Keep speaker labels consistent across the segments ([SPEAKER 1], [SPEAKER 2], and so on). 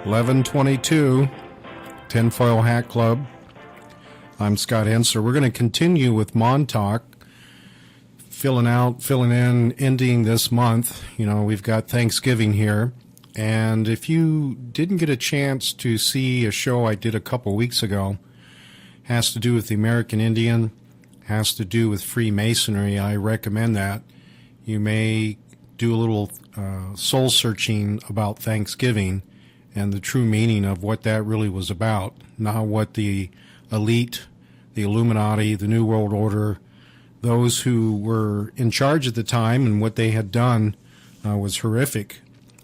[SPEAKER 1] 11:22, Tinfoil Hat Club. I'm Scott Henser. We're going to continue with Montauk, filling in, ending this month. You know, we've got Thanksgiving here. And if you didn't get a chance to see a show I did a couple weeks ago, has to do with the American Indian, has to do with Freemasonry, I recommend that. You may do a little soul searching about Thanksgiving and the true meaning of what that really was about, not what the elite, the Illuminati, the New World Order, those who were in charge at the time and what they had done was horrific.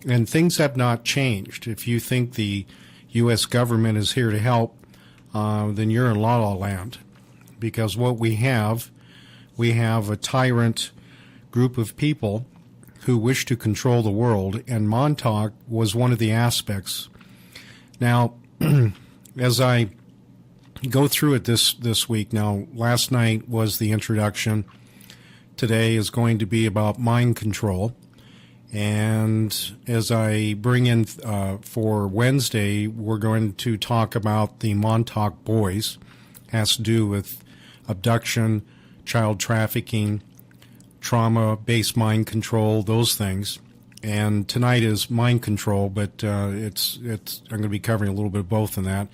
[SPEAKER 1] And things have not changed. If you think the U.S. government is here to help, then you're in la-la land. Because what we have a tyrant group of people who wish to control the world, and Montauk was one of the aspects. Now, as I go through it this week, now last night was the introduction. Today is going to be about mind control. And as I bring in for Wednesday, we're going to talk about the Montauk Boys. It has to do with abduction, child trafficking, trauma-based mind control, those things. And tonight is mind control, but I'm going to be covering a little bit of both in that.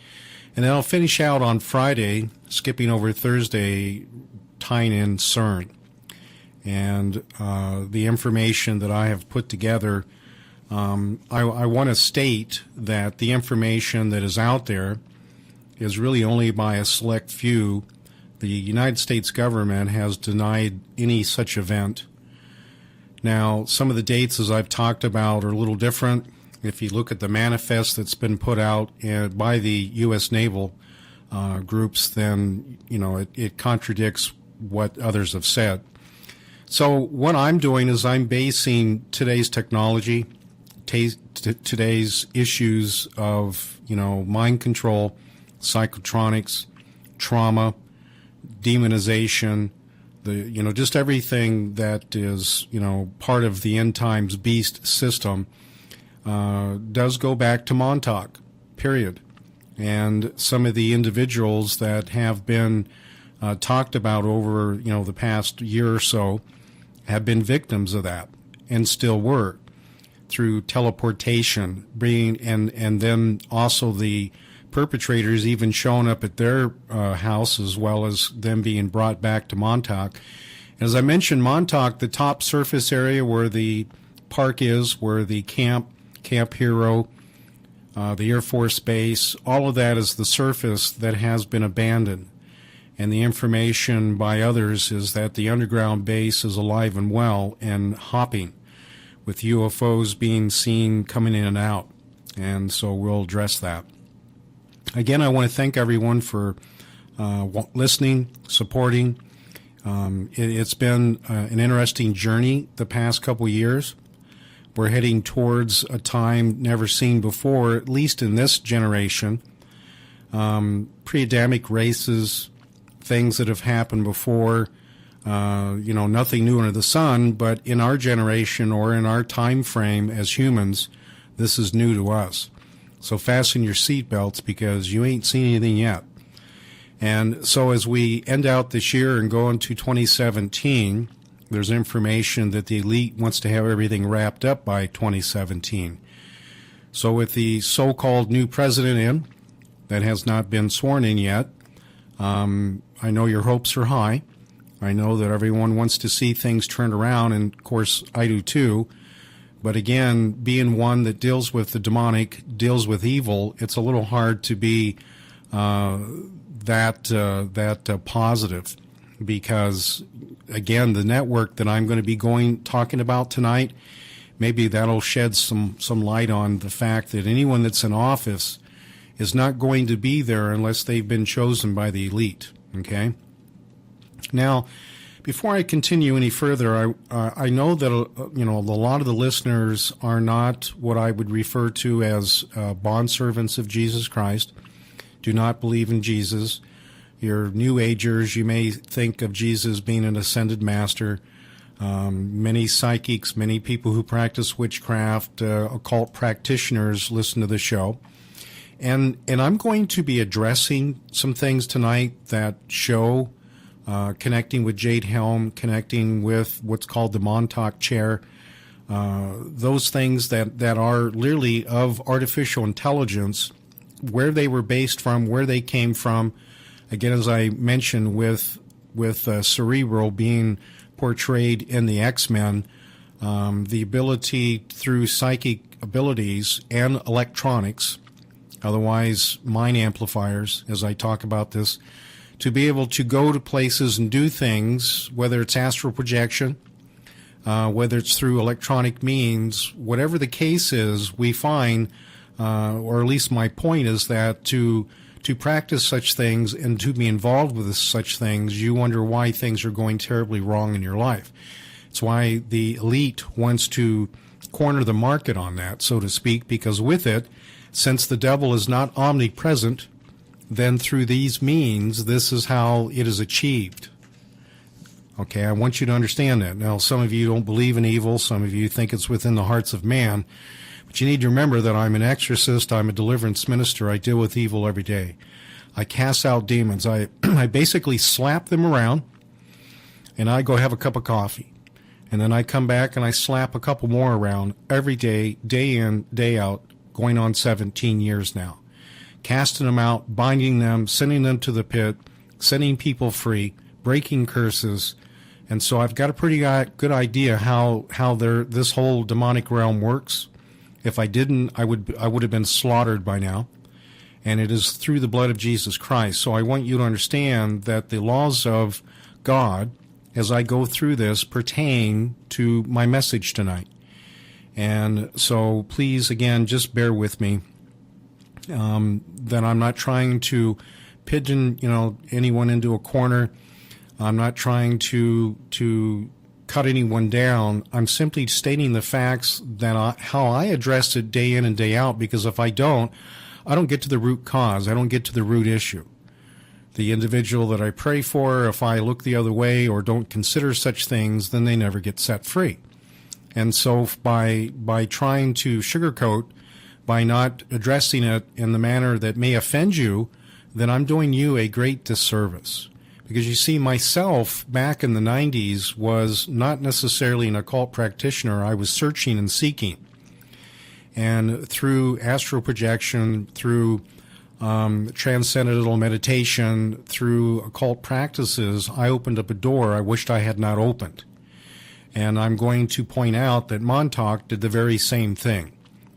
[SPEAKER 1] And then I'll finish out on Friday, skipping over Thursday, tying in CERN. And the information that I have put together, I want to state that the information that is out there is really only by a select few. The United States government has denied any such event. Now, some of the dates, as I've talked about, are a little different. If you look at the manifest that's been put out by the U.S. naval groups, then, you know, it contradicts what others have said. So what I'm doing is I'm basing today's technology, today's issues of, you know, mind control, psychotronics, trauma, demonization, just everything that is, part of the end times beast system does go back to Montauk, period. And some of the individuals that have been talked about over, the past year or so have been victims of that and still were through teleportation, and then also the perpetrators even showing up at their house, as well as them being brought back to Montauk. As I mentioned, Montauk, the top surface area where the park is, where the Camp Hero, the Air Force Base, all of that is the surface that has been abandoned. And the information by others is that the underground base is alive and well and hopping, with UFOs being seen coming in and out. And so we'll address that. Again, I want to thank everyone for listening, supporting. It's been an interesting journey the past couple years. We're heading towards a time never seen before, at least in this generation. Pre-Adamic races, things that have happened before, nothing new under the sun, but in our generation or in our time frame as humans, this is new to us. So fasten your seatbelts because you ain't seen anything yet. And so as we end out this year and go into 2017, there's information that the elite wants to have everything wrapped up by 2017. So with the so-called new president in, that has not been sworn in yet, I know your hopes are high. I know that everyone wants to see things turned around, and of course I do too. But again, being one that deals with the demonic, deals with evil, it's a little hard to be that positive, because again, the network that I'm going to be talking about tonight, maybe that'll shed some light on the fact that anyone that's in office is not going to be there unless they've been chosen by the elite. Okay. Now, before I continue any further, I know that a lot of the listeners are not what I would refer to as bondservants of Jesus Christ. Do not believe in Jesus. You're New Agers. You may think of Jesus being an ascended master. Many psychics, many people who practice witchcraft, occult practitioners listen to the show. And I'm going to be addressing some things tonight that show connecting with Jade Helm, connecting with what's called the Montauk chair, those things that are literally of artificial intelligence, where they were based from, where they came from. Again, as I mentioned, with Cerebral being portrayed in the X-Men, the ability through psychic abilities and electronics, otherwise mind amplifiers, as I talk about this, to be able to go to places and do things, whether it's astral projection, whether it's through electronic means, whatever the case is, we find, or at least my point is that to practice such things and to be involved with such things, you wonder why things are going terribly wrong in your life. It's why the elite wants to corner the market on that, so to speak, because with it, since the devil is not omnipresent, then through these means, this is how it is achieved. Okay, I want you to understand that. Now, some of you don't believe in evil. Some of you think it's within the hearts of man. But you need to remember that I'm an exorcist. I'm a deliverance minister. I deal with evil every day. I cast out demons. I basically slap them around, and I go have a cup of coffee. And then I come back and I slap a couple more around every day, day in, day out, going on 17 years now. Casting them out, binding them, sending them to the pit, setting people free, breaking curses. And so I've got a pretty good idea how this whole demonic realm works. If I didn't, I would have been slaughtered by now. And it is through the blood of Jesus Christ. So I want you to understand that the laws of God, as I go through this, pertain to my message tonight. And so please, again, just bear with me. That I'm not trying to pigeon, anyone into a corner. I'm not trying to cut anyone down. I'm simply stating the facts that how I address it day in and day out, because if I don't get to the root cause. I don't get to the root issue. The individual that I pray for, if I look the other way or don't consider such things, then they never get set free. And so by trying to sugarcoat, by not addressing it in the manner that may offend you, then I'm doing you a great disservice. Because you see, myself back in the 90s was not necessarily an occult practitioner. I was searching and seeking. And through astral projection, through transcendental meditation, through occult practices, I opened up a door I wished I had not opened. And I'm going to point out that Montauk did the very same thing.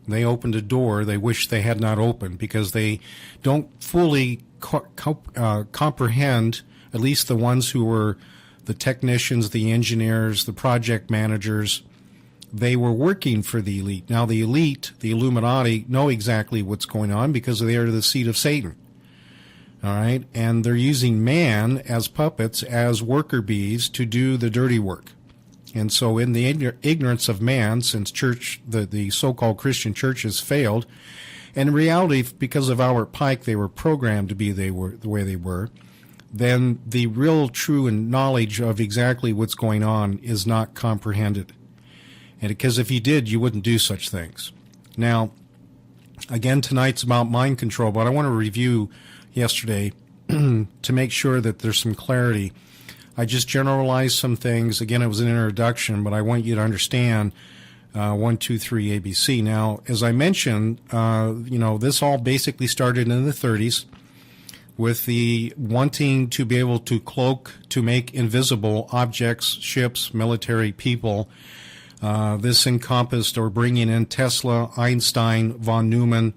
[SPEAKER 1] They opened a door they wish they had not opened, because they don't fully comprehend, at least the ones who were the technicians, the engineers, the project managers. They were working for the elite. Now the elite, the Illuminati, know exactly what's going on because they are the seed of Satan. All right? And they're using man as puppets, as worker bees, to do the dirty work. And so in the ignorance of man, since the so-called Christian church has failed, and in reality, because of Albert Pike, they were programmed to be the way they were, then the real true knowledge of exactly what's going on is not comprehended. And because if you did, you wouldn't do such things. Now, again, tonight's about mind control, but I want to review yesterday to make sure that there's some clarity. I just generalized some things. Again, it was an introduction, but I want you to understand 1, 2, 3 ABC. Now, as I mentioned, this all basically started in the 30s with the wanting to be able to cloak, to make invisible objects, ships, military, people. This encompassed or bringing in Tesla, Einstein, von Neumann,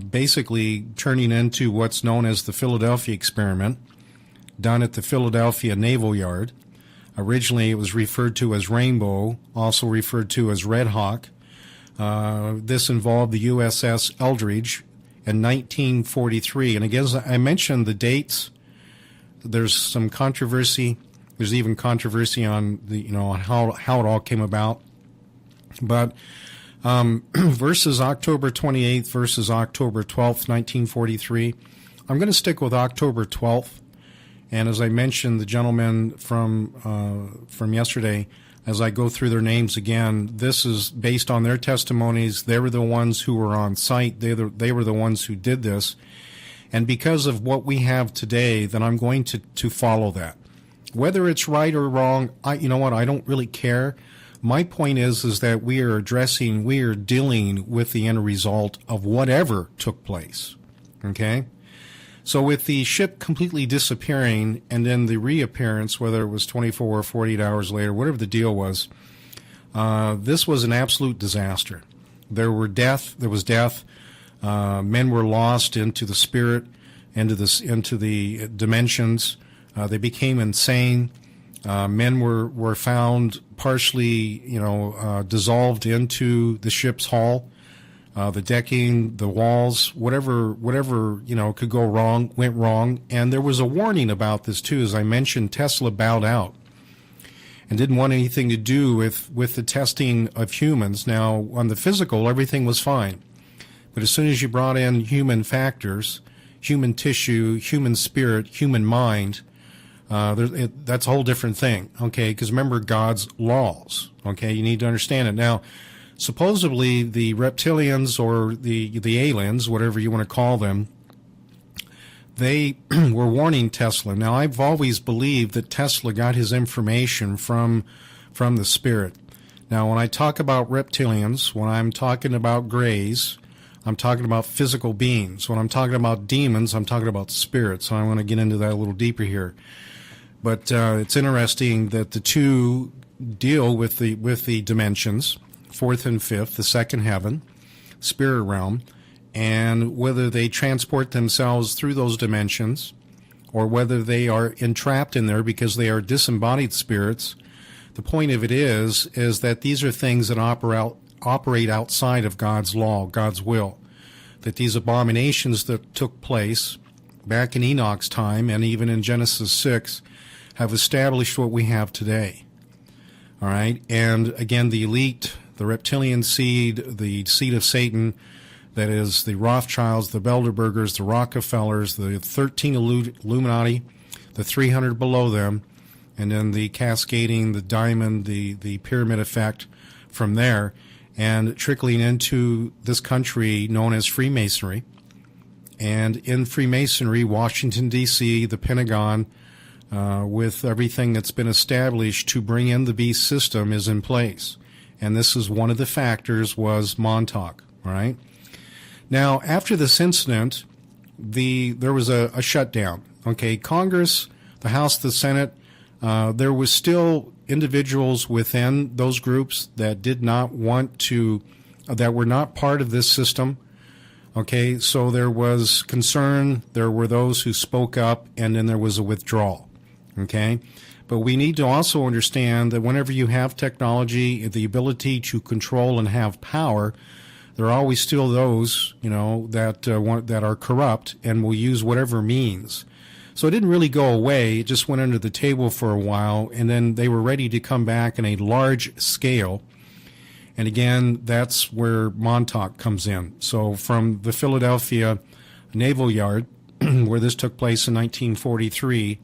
[SPEAKER 1] basically turning into what's known as the Philadelphia experiment, done at the Philadelphia Naval Yard. Originally, it was referred to as Rainbow, also referred to as Red Hawk. This involved the USS Eldridge in 1943. And again, as I mentioned the dates, there's some controversy. There's even controversy on how it all came about. But versus October 28th versus October 12th, 1943, I'm going to stick with October 12th. And as I mentioned, the gentleman from yesterday, as I go through their names again, this is based on their testimonies. They were the ones who were on site. They were the ones who did this. And because of what we have today, then I'm going to follow that. Whether it's right or wrong, you know what, I don't really care. My point is that we are dealing with the end result of whatever took place. Okay? So with the ship completely disappearing and then the reappearance, whether it was 24 or 48 hours later, whatever the deal was, this was an absolute disaster. There was death. Men were lost into the spirit, into the dimensions. They became insane. Men were found partially, dissolved into the ship's hull. The decking, the walls, whatever could go wrong, went wrong. And there was a warning about this too. As I mentioned, Tesla bowed out and didn't want anything to do with the testing of humans. Now, on the physical, everything was fine. But as soon as you brought in human factors, human tissue, human spirit, human mind, that's a whole different thing, okay? Because remember God's laws, okay? You need to understand it. Now, supposedly the reptilians or the aliens, whatever you want to call them, they were warning Tesla. Now, I've always believed that Tesla got his information from the spirit. Now, when I talk about reptilians, when I'm talking about grays, I'm talking about physical beings. When I'm talking about demons, I'm talking about spirits. So I want to get into that a little deeper here. But it's interesting that the two deal with the dimensions, fourth and fifth, the second heaven, spirit realm, and whether they transport themselves through those dimensions or whether they are entrapped in there because they are disembodied spirits. The point of it is that these are things that operate outside of God's law, God's will, that these abominations that took place back in Enoch's time and even in Genesis 6 have established what we have today. All right? And again, the elite, the reptilian seed, the seed of Satan, that is the Rothschilds, the Bilderbergers, the Rockefellers, the 13 Illuminati, the 300 below them, and then the cascading, the diamond, the pyramid effect from there, and trickling into this country known as Freemasonry. And in Freemasonry, Washington, D.C., the Pentagon, with everything that's been established to bring in the beast system is in place. And this is one of the factors was Montauk, all right? Now, after this incident, there was a shutdown. Okay, Congress, the House, the Senate, there was still individuals within those groups that did not want to, that were not part of this system. Okay, so there was concern, there were those who spoke up, and then there was a withdrawal. Okay, but we need to also understand that whenever you have technology, the ability to control and have power, there are always still those, that are corrupt and will use whatever means. So it didn't really go away. It just went under the table for a while, and then they were ready to come back in a large scale. And again, that's where Montauk comes in. So from the Philadelphia Naval Yard, where this took place in 1943,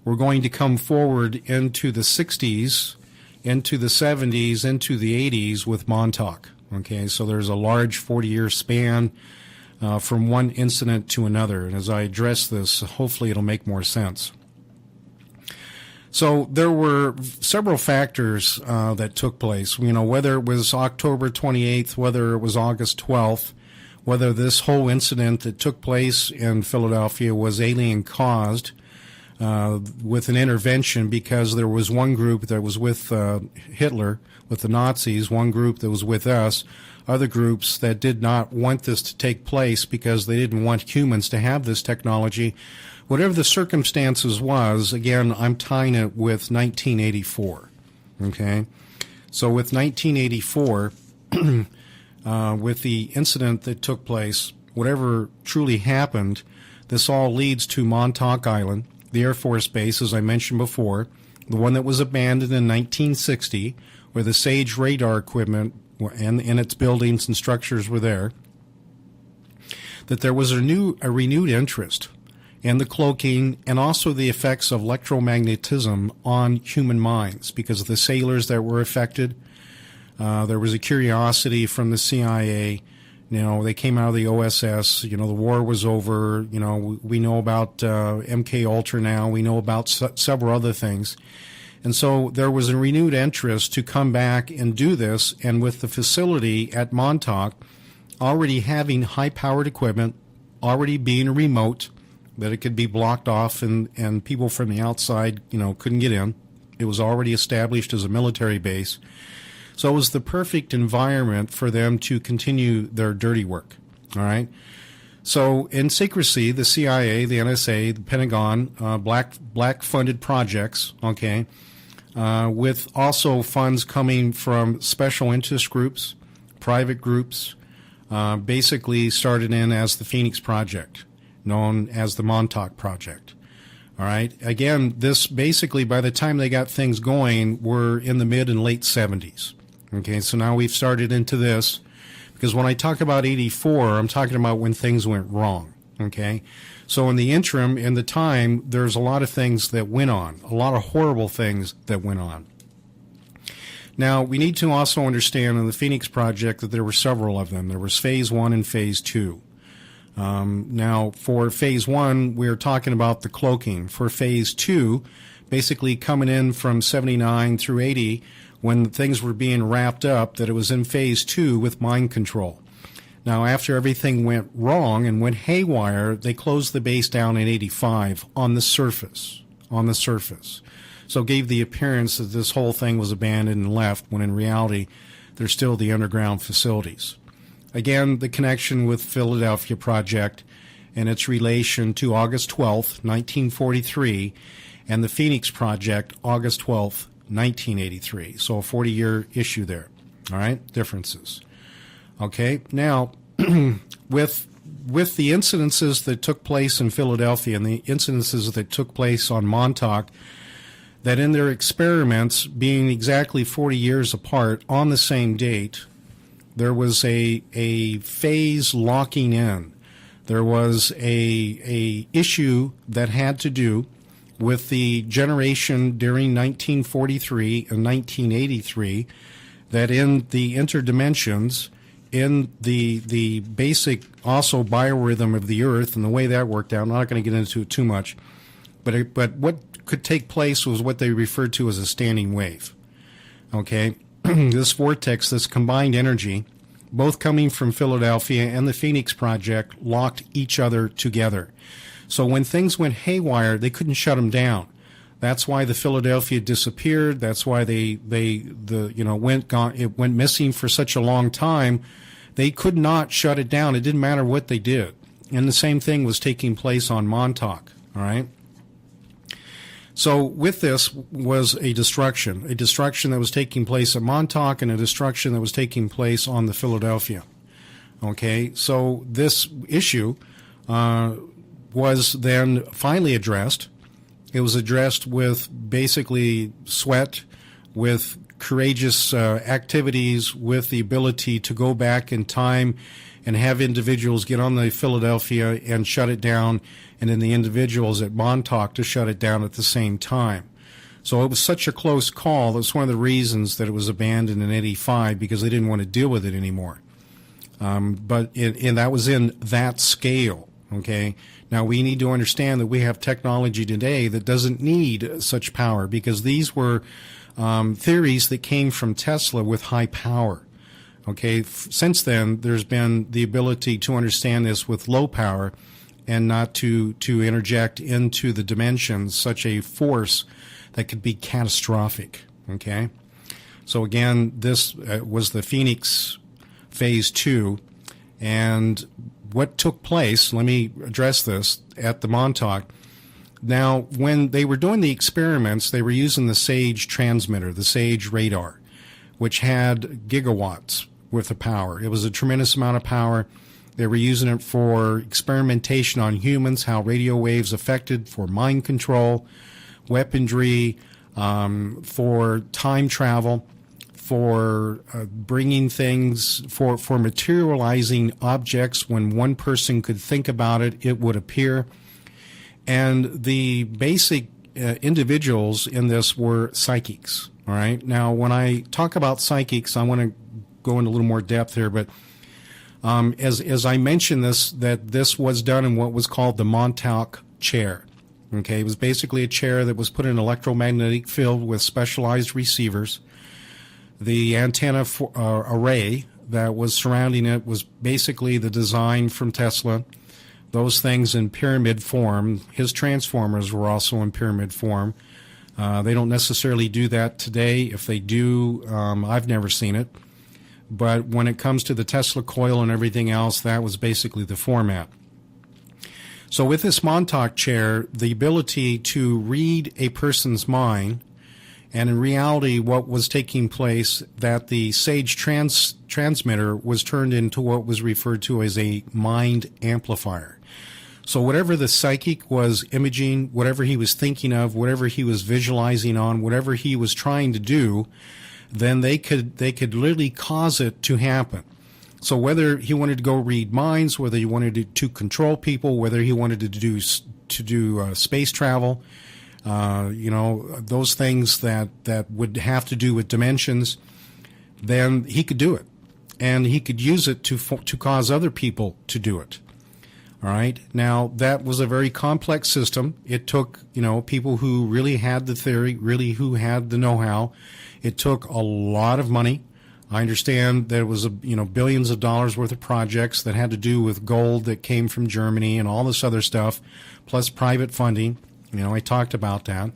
[SPEAKER 1] we're going to come forward into the 60s, into the 70s, into the 80s with Montauk. Okay, so there's a large 40-year span from one incident to another. And as I address this, hopefully it'll make more sense. So there were several factors that took place. Whether it was October 28th, whether it was August 12th, whether this whole incident that took place in Philadelphia was alien-caused with an intervention, because there was one group that was with Hitler, with the Nazis, one group that was with us, other groups that did not want this to take place because they didn't want humans to have this technology. Whatever the circumstances was, again, I'm tying it with 1984, okay? So with 1984, with the incident that took place, whatever truly happened, this all leads to Montauk Island, the Air Force Base, as I mentioned before, the one that was abandoned in 1960, where the SAGE radar equipment and its buildings and structures were there, that there was a renewed interest and the cloaking, and also the effects of electromagnetism on human minds, because of the sailors that were affected. There was a curiosity from the CIA. They came out of the OSS. The war was over. We know about MK Ultra now. We know about several other things. And so there was a renewed interest to come back and do this. And with the facility at Montauk already having high-powered equipment, already being remote, that it could be blocked off and people from the outside, couldn't get in. It was already established as a military base. So it was the perfect environment for them to continue their dirty work. All right. So in secrecy, the CIA, the NSA, the Pentagon, black funded projects, okay, with also funds coming from special interest groups, private groups, basically started in as the Phoenix Project, known as the Montauk Project. All right. Again, this basically, by the time they got things going, were in the mid and late 70s. Okay, so now we've started into this, because when I talk about 84, I'm talking about when things went wrong. Okay, so in the interim, in the time, there's a lot of things that went on, a lot of horrible things that went on. Now, we need to also understand in the Phoenix Project that there were several of them. There was Phase 1 and Phase 2. Now, for Phase 1, we're talking about the cloaking. For Phase 2, basically coming in from 79 through 80, when things were being wrapped up, that it was in Phase 2 with mind control. Now, after everything went wrong and went haywire, they closed the base down in 85 on the surface. So it gave the appearance that this whole thing was abandoned and left, when in reality, there's still the underground facilities. Again, the connection with Philadelphia Project and its relation to August 12th, 1943, and the Phoenix Project, August 12th, 1983. So a 40-year issue there. All right, differences. Okay, now with the incidences that took place in Philadelphia and the incidences that took place on Montauk, that in their experiments being exactly 40 years apart on the same date, there was a phase locking in. There was a issue that had to do with the generation during 1943 and 1983, that in the interdimensions, in the basic also biorhythm of the Earth and the way that worked out, I'm not going to get into it too much, but what could take place was what they referred to as a standing wave. Okay, this vortex, this combined energy, both coming from Philadelphia and the Phoenix Project, locked each other together. So when things went haywire, they couldn't shut them down. That's why the Philadelphia disappeared. That's why it went missing for such a long time. They could not shut it down. It didn't matter what they did. And the same thing was taking place on Montauk. All right. So with this was a destruction that was taking place at Montauk and a destruction that was taking place on the Philadelphia. Okay. So this issue, was then finally addressed. It was addressed with basically sweat, with courageous activities, with the ability to go back in time and have individuals get on the Philadelphia and shut it down, and then the individuals at Montauk to shut it down at the same time. So it was such a close call. That's one of the reasons that it was abandoned in 85, because they didn't want to deal with it anymore. And that was in that scale. Okay. Now we need to understand that we have technology today that doesn't need such power, because these were theories that came from Tesla with high power. Okay. Since then, there's been the ability to understand this with low power and not to interject into the dimensions such a force that could be catastrophic. Okay. So again, this was the Phoenix Phase 2, and what took place, let me address this, at the Montauk. Now, when they were doing the experiments, they were using the SAGE transmitter, the SAGE radar, which had gigawatts worth of power. It was a tremendous amount of power. They were using it for experimentation on humans, how radio waves affected, for mind control, weaponry, for time travel, for bringing things, for materializing objects. When one person could think about it, it would appear. And the basic individuals in this were psychics. All right. Now, when I talk about psychics, I want to go into a little more depth here, but as I mentioned that this was done in what was called the Montauk chair. Okay, it was basically a chair that was put in an electromagnetic field with specialized receivers. The antenna array that was surrounding it was basically the design from Tesla. Those things in pyramid form. His transformers were also in pyramid form. They don't necessarily do that today. If they do, I've never seen it. But when it comes to the Tesla coil and everything else, that was basically the format. So with this Montauk chair, the ability to read a person's mind, and in reality what was taking place, that the SAGE transmitter was turned into what was referred to as a mind amplifier. So whatever the psychic was imaging, whatever he was thinking of, whatever he was visualizing on, whatever he was trying to do, then they could literally cause it to happen. So whether he wanted to go read minds, whether he wanted to control people, whether he wanted to do space travel, those things that would have to do with dimensions, then he could do it, and he could use it to cause other people to do it. All right. Now that was a very complex system. It took people who really had the theory, really who had the know-how. It took a lot of money. I understand there was billions of dollars worth of projects that had to do with gold that came from Germany and all this other stuff, plus private funding. I talked about that.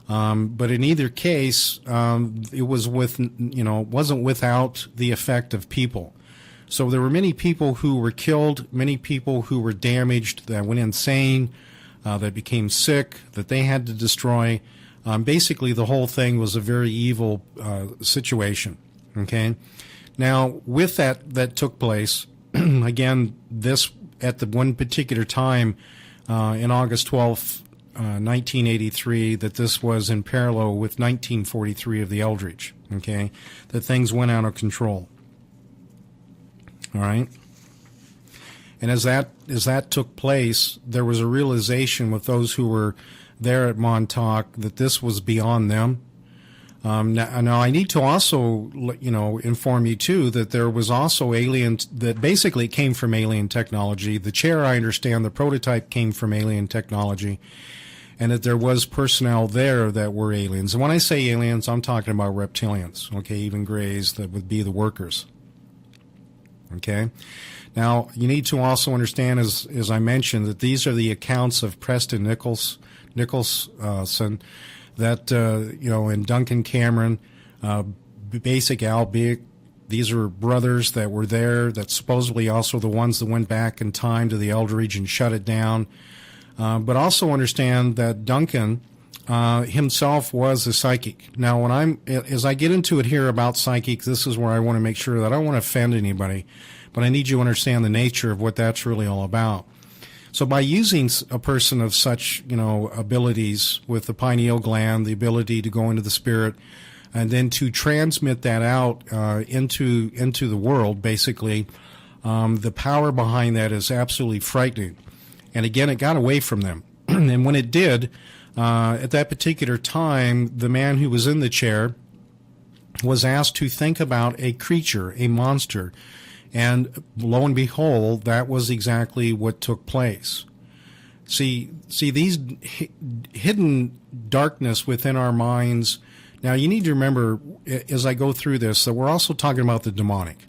[SPEAKER 1] But in either case, it was wasn't without the effect of people. So there were many people who were killed, many people who were damaged, that went insane, that became sick, that they had to destroy. Basically, the whole thing was a very evil situation. Okay. Now, with that took place, again, this at the one particular time in August 12th, 1983, that this was in parallel with 1943 of the Eldridge. Okay, that things went out of control. All right. And as that took place, there was a realization with those who were there at Montauk that this was beyond them. Now I need to also, inform you too that there was also that basically came from alien technology. The chair, I understand, the prototype came from alien technology, and that there was personnel there that were aliens. And when I say aliens, I'm talking about reptilians. Okay, even Greys that would be the workers. Okay. Now you need to also understand, as I mentioned, that these are the accounts of Preston Nicholson. That, and Duncan Cameron, Basic Albic, these are brothers that were there, that supposedly also the ones that went back in time to the Eldridge and shut it down. But also understand that Duncan himself was a psychic. Now, as I get into it here about psychics, this is where I want to make sure that I don't want to offend anybody, but I need you to understand the nature of what that's really all about. So by using a person of such, abilities with the pineal gland, the ability to go into the spirit, and then to transmit that out into the world, basically, the power behind that is absolutely frightening. And again, it got away from them. And when it did, at that particular time, the man who was in the chair was asked to think about a creature, a monster. And lo and behold, that was exactly what took place. See these hidden darkness within our minds. Now, you need to remember, as I go through this, that we're also talking about the demonic.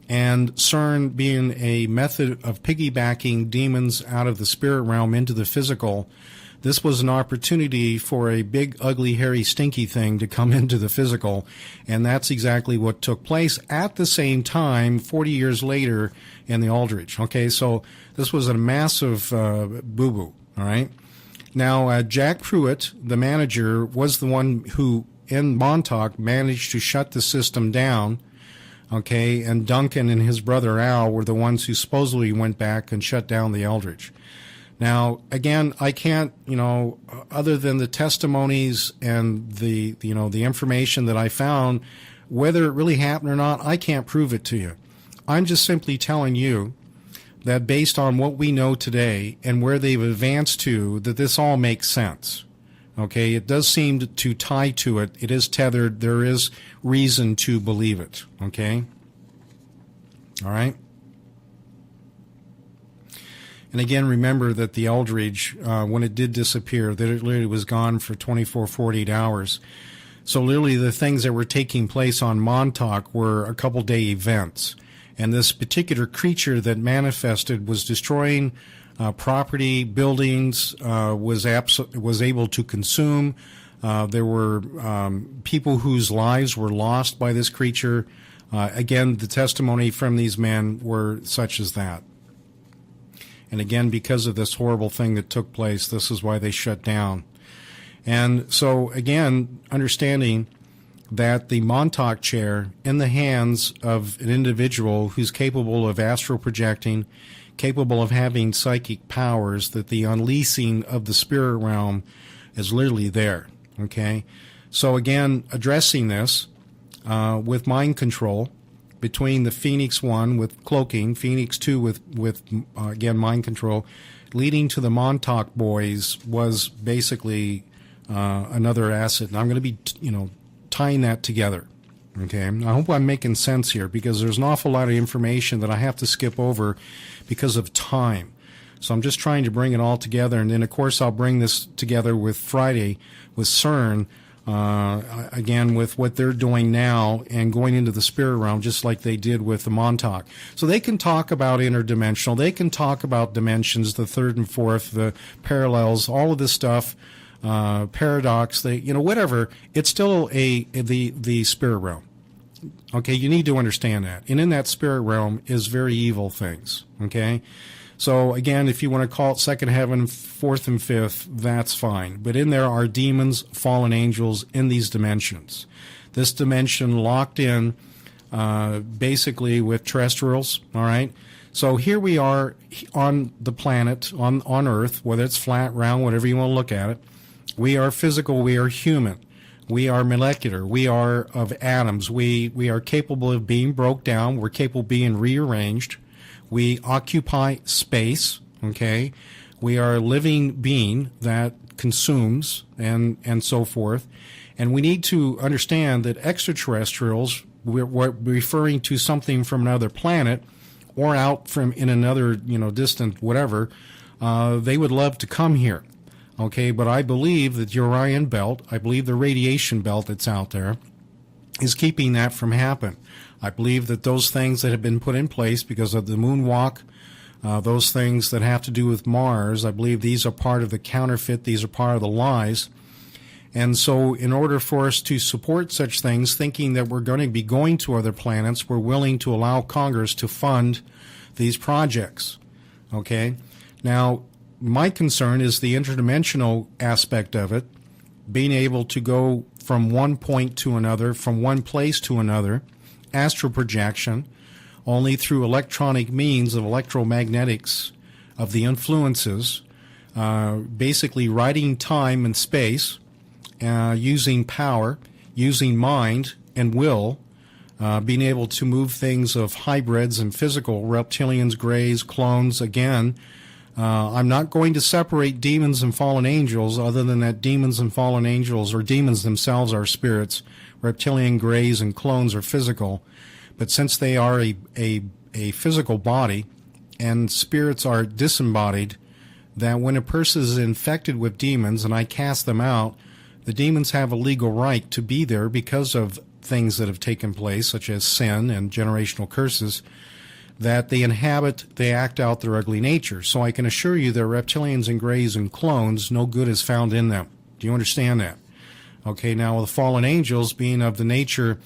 [SPEAKER 1] And CERN being a method of piggybacking demons out of the spirit realm into the physical, this was an opportunity for a big, ugly, hairy, stinky thing to come into the physical, and that's exactly what took place at the same time 40 years later in the Aldrich. Okay, so this was a massive boo-boo, all right? Now, Jack Pruitt, the manager, was the one who, in Montauk, managed to shut the system down, okay, and Duncan and his brother Al were the ones who supposedly went back and shut down the Eldridge. Now, again, I can't, other than the testimonies and the information that I found, whether it really happened or not, I can't prove it to you. I'm just simply telling you that based on what we know today and where they've advanced to, that this all makes sense. Okay, it does seem to tie to it. It is tethered. There is reason to believe it. Okay? All right? And again, remember that the Eldridge, when it did disappear, that it literally was gone for 24, 48 hours. So literally the things that were taking place on Montauk were a couple-day events. And this particular creature that manifested was destroying property, buildings, was able to consume. There were people whose lives were lost by this creature. Again, the testimony from these men were such as that. And again, because of this horrible thing that took place, this is why they shut down. And so, again, understanding that the Montauk chair in the hands of an individual who's capable of astral projecting, capable of having psychic powers, that the unleashing of the spirit realm is literally there. Okay? So, again, addressing this with mind control, between the Phoenix 1 with cloaking, Phoenix 2 with again, mind control, leading to the Montauk boys was basically another asset. And I'm going to be, tying that together. Okay? I hope I'm making sense here, because there's an awful lot of information that I have to skip over because of time. So I'm just trying to bring it all together. And then, of course, I'll bring this together with Friday with CERN, again, with what they're doing now and going into the spirit realm, just like they did with the Montauk. So they can talk about interdimensional. They can talk about dimensions, the third and fourth, the parallels, all of this stuff, paradox, whatever. It's still the spirit realm. Okay, you need to understand that. And in that spirit realm is very evil things. Okay? So, again, if you want to call it second heaven, fourth and fifth, that's fine. But in there are demons, fallen angels in these dimensions. This dimension locked in basically with terrestrials, all right? So here we are on the planet, on Earth, whether it's flat, round, whatever you want to look at it. We are physical, we are human. We are molecular. We are of atoms. We are capable of being broke down. We're capable of being rearranged. We occupy space, okay? We are a living being that consumes and so forth. And we need to understand that extraterrestrials, we're referring to something from another planet or out from in another, distant whatever, they would love to come here, okay? But I believe that the Orion belt, I believe the radiation belt that's out there is keeping that from happening. I believe that those things that have been put in place because of the moonwalk, those things that have to do with Mars, I believe these are part of the counterfeit, these are part of the lies. And so in order for us to support such things, thinking that we're going to be going to other planets, we're willing to allow Congress to fund these projects. Okay? Now, my concern is the interdimensional aspect of it, being able to go from one point to another, from one place to another, astral projection, only through electronic means of electromagnetics of the influences, basically writing time and space, using power, using mind and will, being able to move things of hybrids and physical, reptilians, grays, clones. Again, I'm not going to separate demons and fallen angels, other than that demons and fallen angels, or demons themselves, are spirits. Reptilian, grays, and clones are physical. But since they are a physical body and spirits are disembodied, that when a person is infected with demons and I cast them out, the demons have a legal right to be there because of things that have taken place, such as sin and generational curses, that they inhabit, they act out their ugly nature. So I can assure you that reptilians and grays and clones, no good is found in them. Do you understand that? Okay, now the fallen angels, being of the nature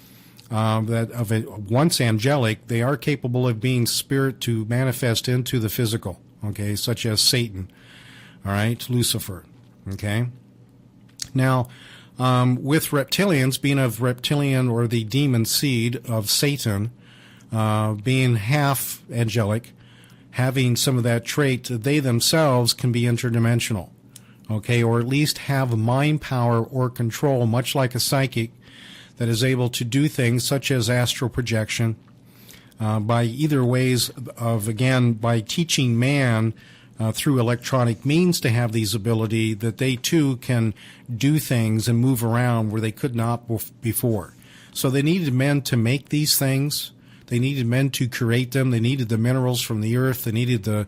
[SPEAKER 1] that of a once angelic, they are capable of being spirit to manifest into the physical, okay, such as Satan, all right, Lucifer, okay? Now, with reptilians, being of reptilian or the demon seed of Satan, being half angelic, having some of that trait, they themselves can be interdimensional. Okay, or at least have mind power or control, much like a psychic that is able to do things such as astral projection, by either ways of, again, by teaching man through electronic means to have these ability, that they too can do things and move around where they could not before. So they needed men to make these things. They needed men to create them. They needed the minerals from the earth. They needed to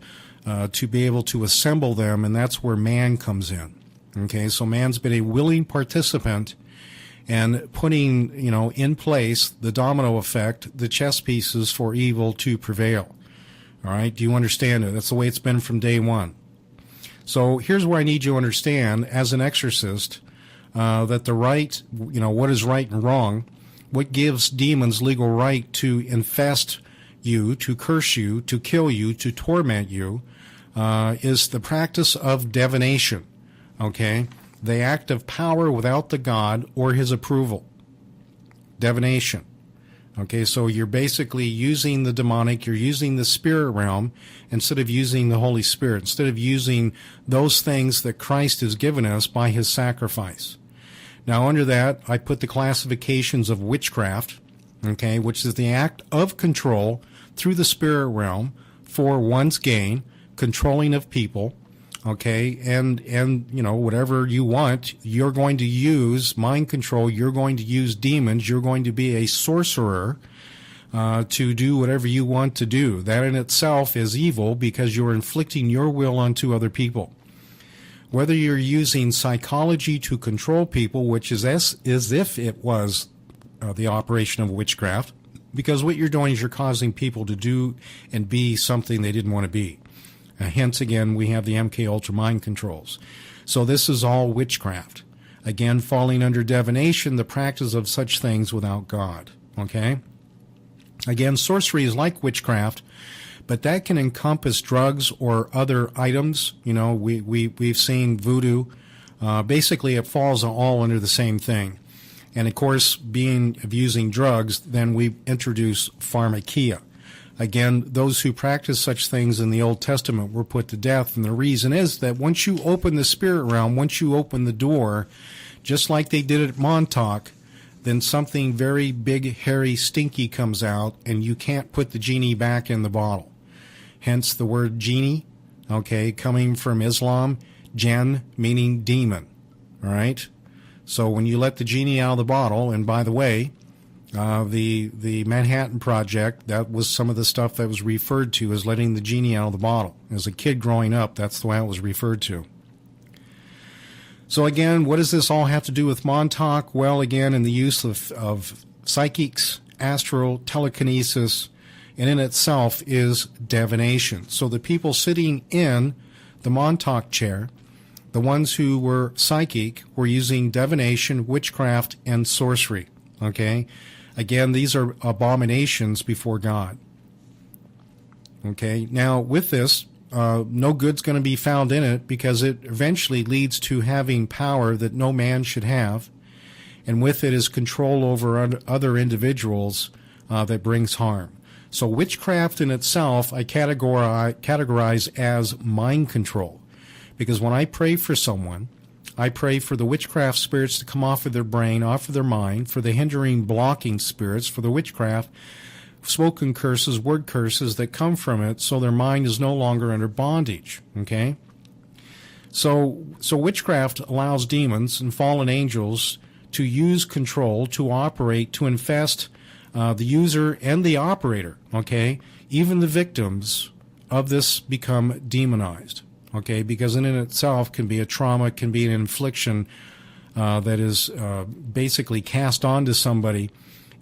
[SPEAKER 1] be able to assemble them, and that's where man comes in. Okay, so man's been a willing participant and putting, in place the domino effect, the chess pieces for evil to prevail. All right, do you understand it? That's the way it's been from day one. So here's where I need you to understand, as an exorcist, that the right, what is right and wrong, what gives demons legal right to infest you, to curse you, to kill you, to torment you, is the practice of divination. Okay? The act of power without the God or his approval. Divination. Okay, so you're basically using the demonic, you're using the spirit realm instead of using the Holy Spirit, instead of using those things that Christ has given us by his sacrifice. Now, under that, I put the classifications of witchcraft, okay, which is the act of control through the spirit realm for one's gain, controlling of people, okay, and whatever you want, you're going to use mind control, you're going to use demons, you're going to be a sorcerer to do whatever you want to do. That in itself is evil because you're inflicting your will onto other people. Whether you're using psychology to control people, which is as if it was the operation of witchcraft, because what you're doing is you're causing people to do and be something they didn't want to be. Hence, again, we have the MK Ultra mind controls. So this is all witchcraft. Again, falling under divination, the practice of such things without God. Okay? Again, sorcery is like witchcraft, but that can encompass drugs or other items. We've seen voodoo. Basically, it falls all under the same thing. And, of course, being of using drugs, then we introduce pharmakia. Again, those who practice such things in the Old Testament were put to death, and the reason is that once you open the spirit realm, once you open the door, just like they did at Montauk, then something very big, hairy, stinky comes out, and you can't put the genie back in the bottle. Hence the word genie, okay, coming from Islam, jinn meaning demon, all right? So when you let the genie out of the bottle, and by the way, the Manhattan Project, that was some of the stuff that was referred to as letting the genie out of the bottle. As a kid growing up, that's the way it was referred to. So again, what does this all have to do with Montauk? Well, again, in the use of psychics, astral, telekinesis, and in itself is divination. So the people sitting in the Montauk chair, the ones who were psychic, were using divination, witchcraft, and sorcery. Okay? Again, these are abominations before God. Okay? Now, with this, no good's going to be found in it because it eventually leads to having power that no man should have, and with it is control over other individuals that brings harm. So witchcraft in itself I categorize as mind control, because when I pray for someone, I pray for the witchcraft spirits to come off of their brain, off of their mind, for the hindering, blocking spirits, for the witchcraft, spoken curses, word curses that come from it, so their mind is no longer under bondage. Okay? So witchcraft allows demons and fallen angels to use control, to operate, to infest the user and the operator. Okay? Even the victims of this become demonized. Okay, because in itself can be a trauma, can be an infliction that is basically cast onto somebody.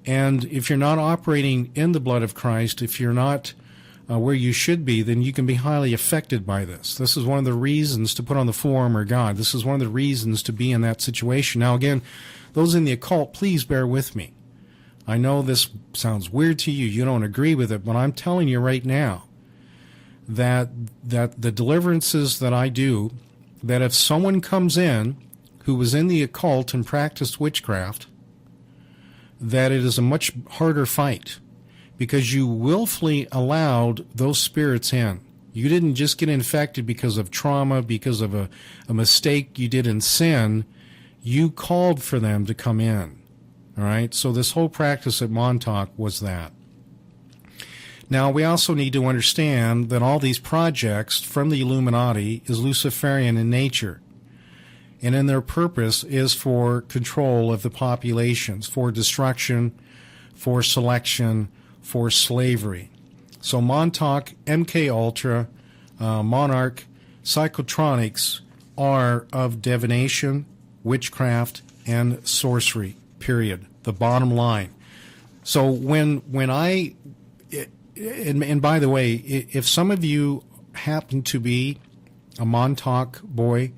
[SPEAKER 1] And if you're not operating in the blood of Christ, if you're not where you should be, then you can be highly affected by this. This is one of the reasons to put on the full armor of God. This is one of the reasons to be in that situation. Now, again, those in the occult, please bear with me. I know this sounds weird to you. You don't agree with it, but I'm telling you right now, that the deliverances that I do, that if someone comes in who was in the occult and practiced witchcraft, that it is a much harder fight because you willfully allowed those spirits in. You didn't just get infected because of trauma, because of a mistake you did in sin. You called for them to come in. All right? So this whole practice at Montauk was that. Now, we also need to understand that all these projects from the Illuminati is Luciferian in nature, and in their purpose is for control of the populations, for destruction, for selection, for slavery. So Montauk, MK Ultra, Monarch, psychotronics are of divination, witchcraft, and sorcery, period. The bottom line. So when I, and by the way, if some of you happen to be a Montauk boy,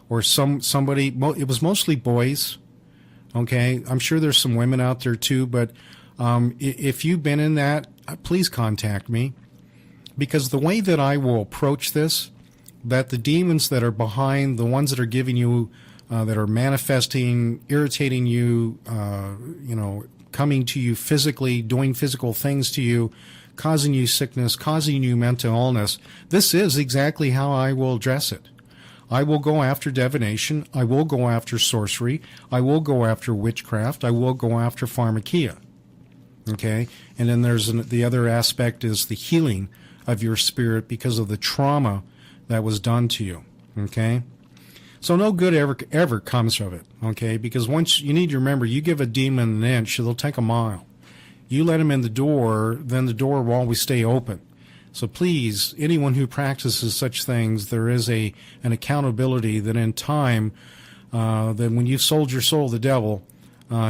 [SPEAKER 1] or somebody, it was mostly boys, okay? I'm sure there's some women out there too, but if you've been in that, please contact me, because the way that I will approach this, that the demons that are behind, the ones that are giving you, that are manifesting, irritating you, coming to you physically, doing physical things to you, causing you sickness, causing you mental illness, this is exactly how I will address it. I will go after divination. I will go after sorcery. I will go after witchcraft. I will go after pharmakia. Okay? And then there's the other aspect is the healing of your spirit because of the trauma that was done to you. Okay? So no good ever comes of it. Okay? Because once you need to remember, you give a demon an inch, they'll take a mile. You let them in the door, then the door will always stay open. So please, anyone who practices such things, there is an accountability that in time, that when you've sold your soul to the devil,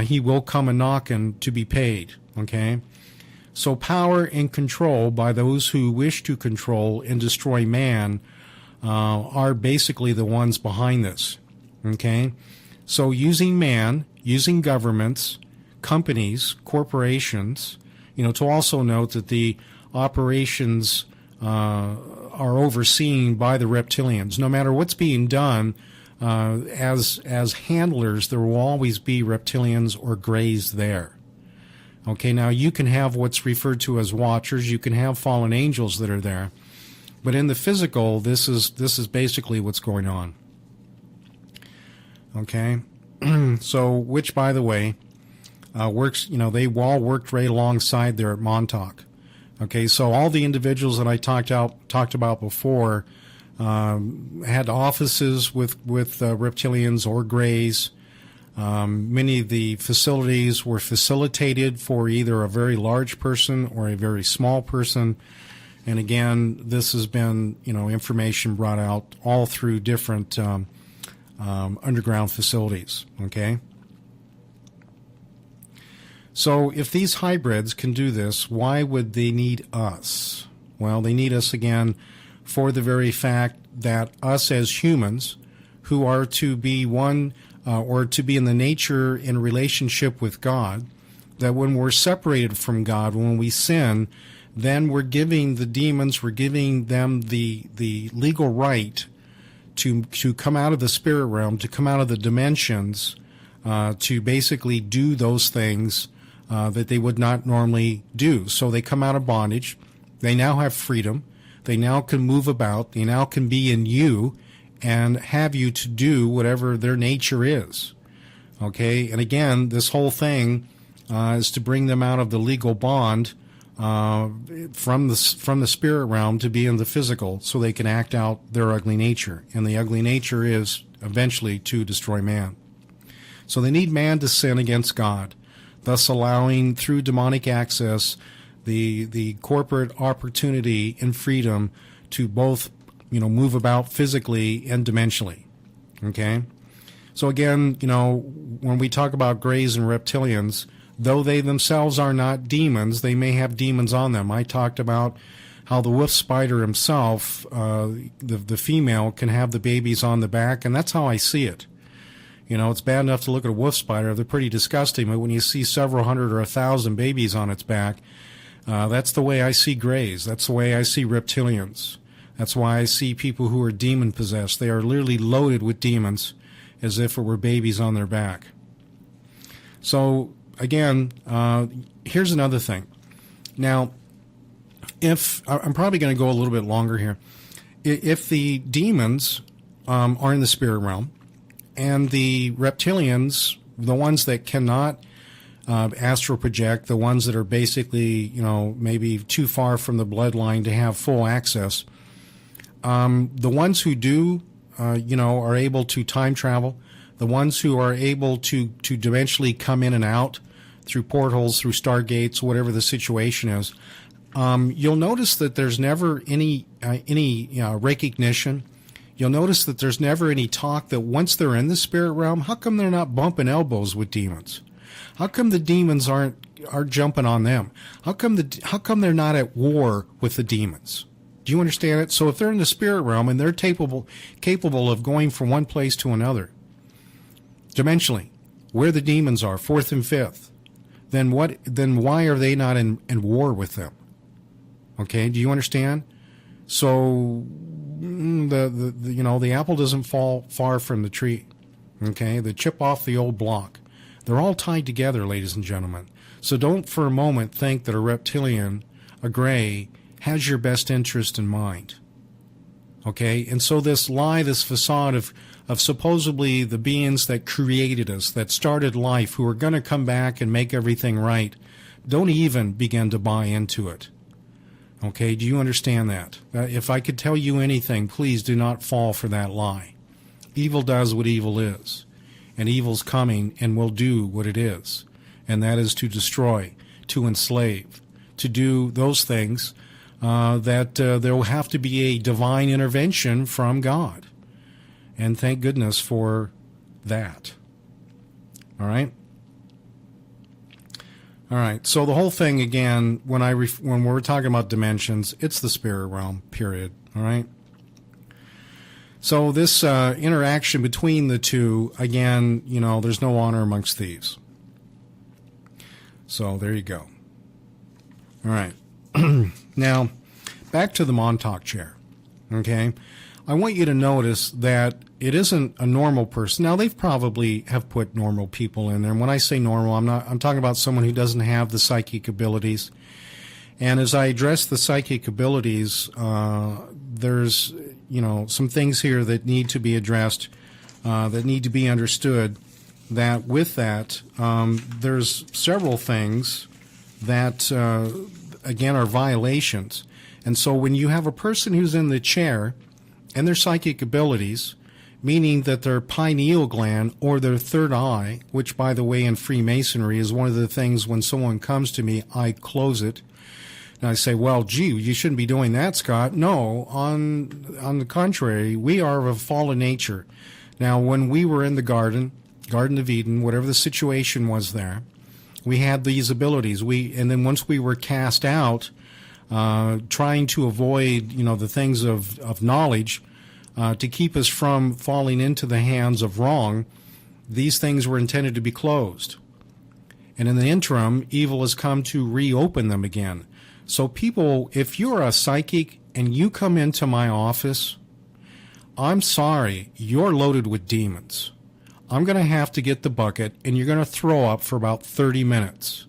[SPEAKER 1] he will come a knocking to be paid. Okay? So power and control by those who wish to control and destroy man are basically the ones behind this. Okay? So using man, using governments, companies, corporations, to also note that the operations are overseen by the reptilians. No matter what's being done, as handlers, there will always be reptilians or grays there. Okay, now you can have what's referred to as watchers. You can have fallen angels that are there, but in the physical, this is basically what's going on. Okay, so which, by the way, works. They all worked right alongside there at Montauk. Okay, so all the individuals that I talked about before had offices with reptilians or grays. Many of the facilities were facilitated for either a very large person or a very small person. And again, this has been, information brought out all through different underground facilities. Okay. So if these hybrids can do this, why would they need us? Well, they need us, again, for the very fact that us as humans, who are to be one, or to be in the nature in relationship with God, that when we're separated from God, when we sin, then we're giving the demons, we're giving them the legal right to come out of the spirit realm, to come out of the dimensions, to basically do those things that they would not normally do. So they come out of bondage. They now have freedom. They now can move about. They now can be in you and have you to do whatever their nature is. Okay? And again, this whole thing is to bring them out of the legal bond from the spirit realm to be in the physical so they can act out their ugly nature. And the ugly nature is eventually to destroy man. So they need man to sin against God, thus allowing, through demonic access, the corporate opportunity and freedom to both, move about physically and dimensionally. Okay? So again, when we talk about grays and reptilians, though they themselves are not demons, they may have demons on them. I talked about how the wolf spider himself, the female, can have the babies on the back, and that's how I see it. It's bad enough to look at a wolf spider. They're pretty disgusting, but when you see several hundred or 1,000 babies on its back, that's the way I see grays. That's the way I see reptilians. That's why I see people who are demon-possessed. They are literally loaded with demons as if it were babies on their back. So, again, here's another thing. Now, if I'm probably going to go a little bit longer here. If the demons are in the spirit realm, and the reptilians, the ones that cannot astral project, the ones that are basically, maybe too far from the bloodline to have full access. The ones who do, are able to time travel, the ones who are able to dimensionally come in and out through portals, through stargates, whatever the situation is, you'll notice that there's never any recognition. You'll notice that there's never any talk that once they're in the spirit realm, how come they're not bumping elbows with demons? How come the demons aren't jumping on them? How come they're not at war with the demons? Do you understand it? So if they're in the spirit realm and they're capable of going from one place to another, dimensionally, where the demons are, fourth and fifth, then why are they not in war with them? Okay, do you understand? So the apple doesn't fall far from the tree. Okay, the chip off the old block. They're all tied together, ladies and gentlemen. So don't for a moment think that a reptilian, a gray, has your best interest in mind. Okay, and so this lie, this facade of supposedly the beings that created us, that started life, who are going to come back and make everything right, don't even begin to buy into it. Okay, do you understand that? If I could tell you anything, please do not fall for that lie. Evil does what evil is, and evil's coming and will do what it is, and that is to destroy, to enslave, to do those things that there will have to be a divine intervention from God. And thank goodness for that. All right? All right, so the whole thing, again, when we're talking about dimensions, it's the spirit realm, period. All right? So this interaction between the two, again, there's no honor amongst thieves. So there you go. All right. Now, back to the Montauk chair, okay? I want you to notice that it isn't a normal person. Now, they've probably have put normal people in there. And when I say normal, I'm talking about someone who doesn't have the psychic abilities. And as I address the psychic abilities, there's, some things here that need to be addressed, that need to be understood, that with that, there's several things that, again, are violations. And so when you have a person who's in the chair and their psychic abilities, meaning that their pineal gland or their third eye, which, by the way, in Freemasonry is one of the things when someone comes to me, I close it. And I say, well, gee, you shouldn't be doing that, Scott. No, on the contrary, we are of a fallen nature. Now, when we were in the Garden of Eden, whatever the situation was there, we had these abilities. And then once we were cast out, trying to avoid, the things of knowledge, to keep us from falling into the hands of wrong, these things were intended to be closed. And in the interim, evil has come to reopen them again. So people, if you're a psychic and you come into my office, I'm sorry, you're loaded with demons. I'm going to have to get the bucket, and you're going to throw up for about 30 minutes.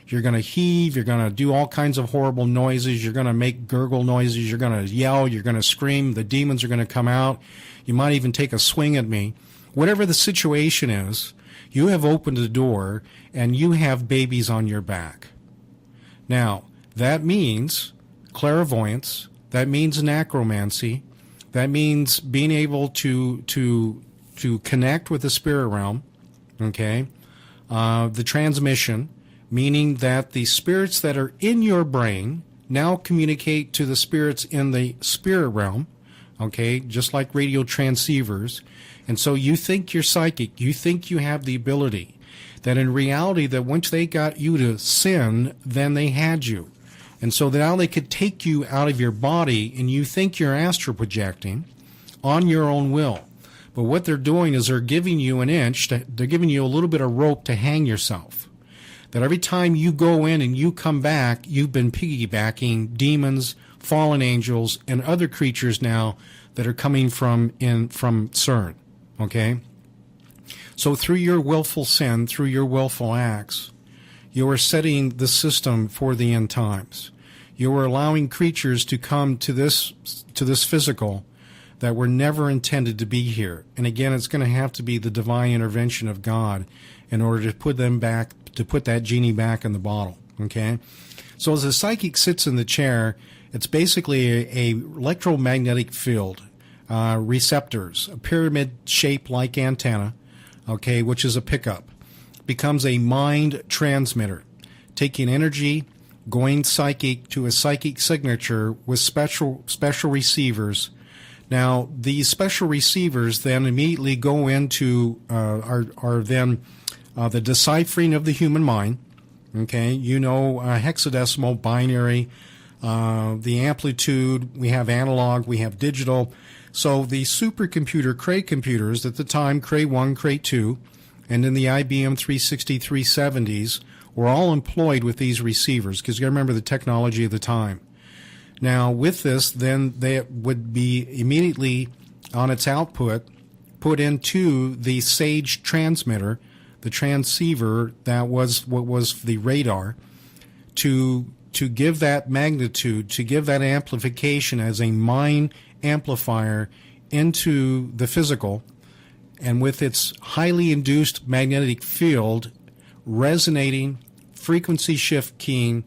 [SPEAKER 1] You're going to heave, you're going to do all kinds of horrible noises, you're going to make gurgle noises, you're going to yell, you're going to scream, the demons are going to come out, you might even take a swing at me. Whatever the situation is, you have opened the door, and you have babies on your back. Now, that means clairvoyance, that means necromancy, that means being able to connect with the spirit realm, okay? The transmission, meaning that the spirits that are in your brain now communicate to the spirits in the spirit realm, okay, just like radio transceivers. And so you think you're psychic, you think you have the ability, that in reality that once they got you to sin, then they had you. And so now they could take you out of your body, and you think you're astral projecting on your own will. But what they're doing is they're giving you an inch, they're giving you a little bit of rope to hang yourself. That every time you go in and you come back, you've been piggybacking demons, fallen angels, and other creatures now that are coming from CERN, okay? So through your willful sin, through your willful acts, you are setting the system for the end times. You are allowing creatures to come to this physical that were never intended to be here. And again, it's going to have to be the divine intervention of God in order to put them back to put that genie back in the bottle. Okay? So as the psychic sits in the chair, it's basically a electromagnetic field, receptors, a pyramid-shaped like antenna, okay, which is a pickup, becomes a mind transmitter, taking energy, going psychic to a psychic signature with special receivers. Now, these special receivers then immediately go into are then the deciphering of the human mind. Okay, hexadecimal, binary, the amplitude. We have analog, we have digital. So the supercomputer Cray computers at the time, Cray 1, Cray 2, and in the IBM 360, 370s, were all employed with these receivers, because you got to remember the technology of the time. Now, with this, then they would be immediately on its output put into the SAGE transmitter, the transceiver that was what was the radar, to give that magnitude, to give that amplification as a mind amplifier into the physical, and with its highly induced magnetic field resonating, frequency shift keying,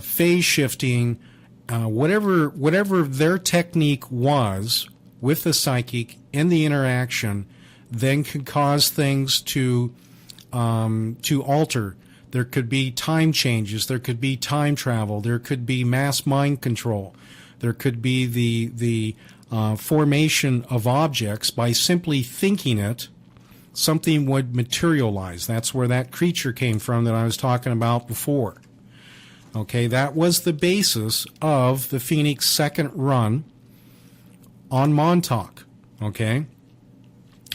[SPEAKER 1] phase shifting, whatever their technique was with the psychic in the interaction, then could cause things to alter. There could be time changes. There could be time travel. There could be mass mind control. There could be the formation of objects by simply thinking it. Something would materialize. That's where that creature came from that I was talking about before. Okay, that was the basis of the Phoenix second run on Montauk. Okay,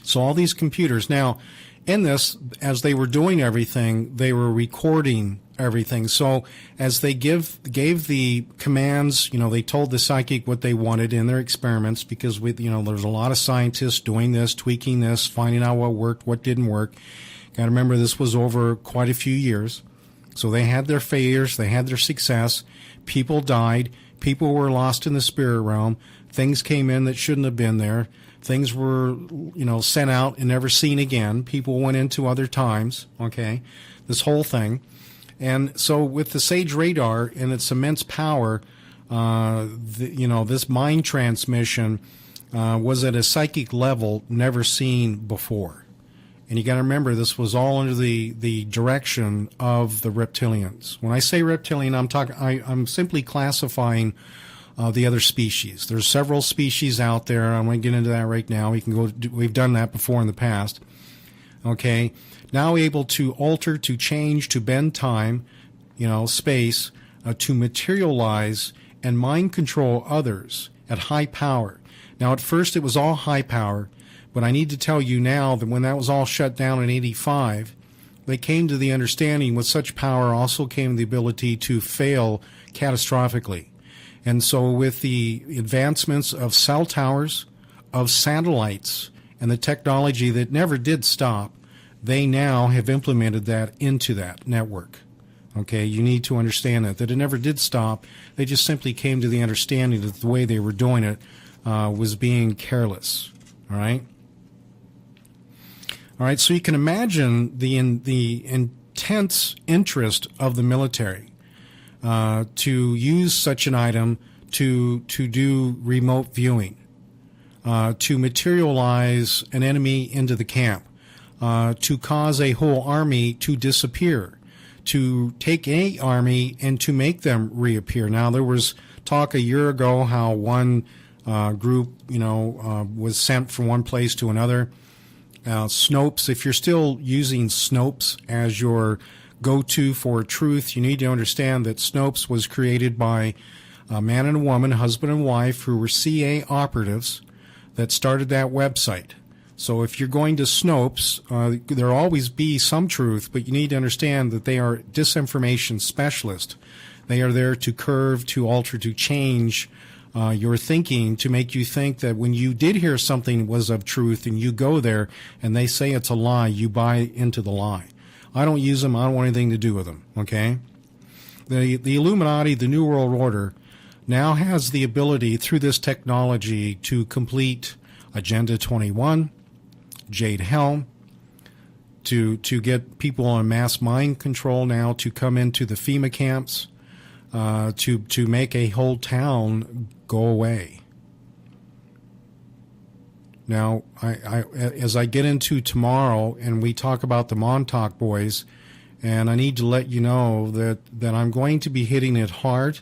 [SPEAKER 1] so all these computers. Now, in this, as they were doing everything, they were recording everything. So as they gave the commands, they told the psychic what they wanted in their experiments, because there's a lot of scientists doing this, tweaking this, finding out what worked, what didn't work. Got to remember, this was over quite a few years. So they had their failures, they had their success. People died. People were lost in the spirit realm. Things came in that shouldn't have been there. Things were, sent out and never seen again. People went into other times, okay, this whole thing. And so with the SAGE radar and its immense power, this mind transmission was at a psychic level never seen before. And you got to remember, this was all under the direction of the reptilians. When I say reptilian, I'm simply classifying the other species. There's several species out there. I'm going to get into that right now. We've done that before in the past. Okay, now able to alter, to change, to bend time, space, to materialize and mind control others at high power. Now, at first it was all high power, but I need to tell you now that when that was all shut down in '85, they came to the understanding with such power also came the ability to fail catastrophically. And so with the advancements of cell towers, of satellites, and the technology that never did stop, they now have implemented that into that network. Okay, you need to understand that it never did stop. They just simply came to the understanding that the way they were doing it was being careless. All right? All right, so you can imagine the intense interest of the military to use such an item to do remote viewing, to materialize an enemy into the camp, to cause a whole army to disappear, to take a army and to make them reappear. Now, there was talk a year ago how one group, was sent from one place to another. Snopes, if you're still using Snopes as your go-to for truth, you need to understand that Snopes was created by a man and a woman, husband and wife, who were CIA operatives that started that website. So if you're going to Snopes, there'll always be some truth, but you need to understand that they are disinformation specialists. They are there to curve, to alter, to change your thinking, to make you think that when you did hear something was of truth and you go there and they say it's a lie, you buy into the lie. I don't use them. I don't want anything to do with them, okay? The Illuminati, the New World Order, now has the ability through this technology to complete Agenda 21, Jade Helm, to get people on mass mind control now to come into the FEMA camps, to make a whole town go away. Now, as I get into tomorrow and we talk about the Montauk boys, and I need to let you know that I'm going to be hitting it hard.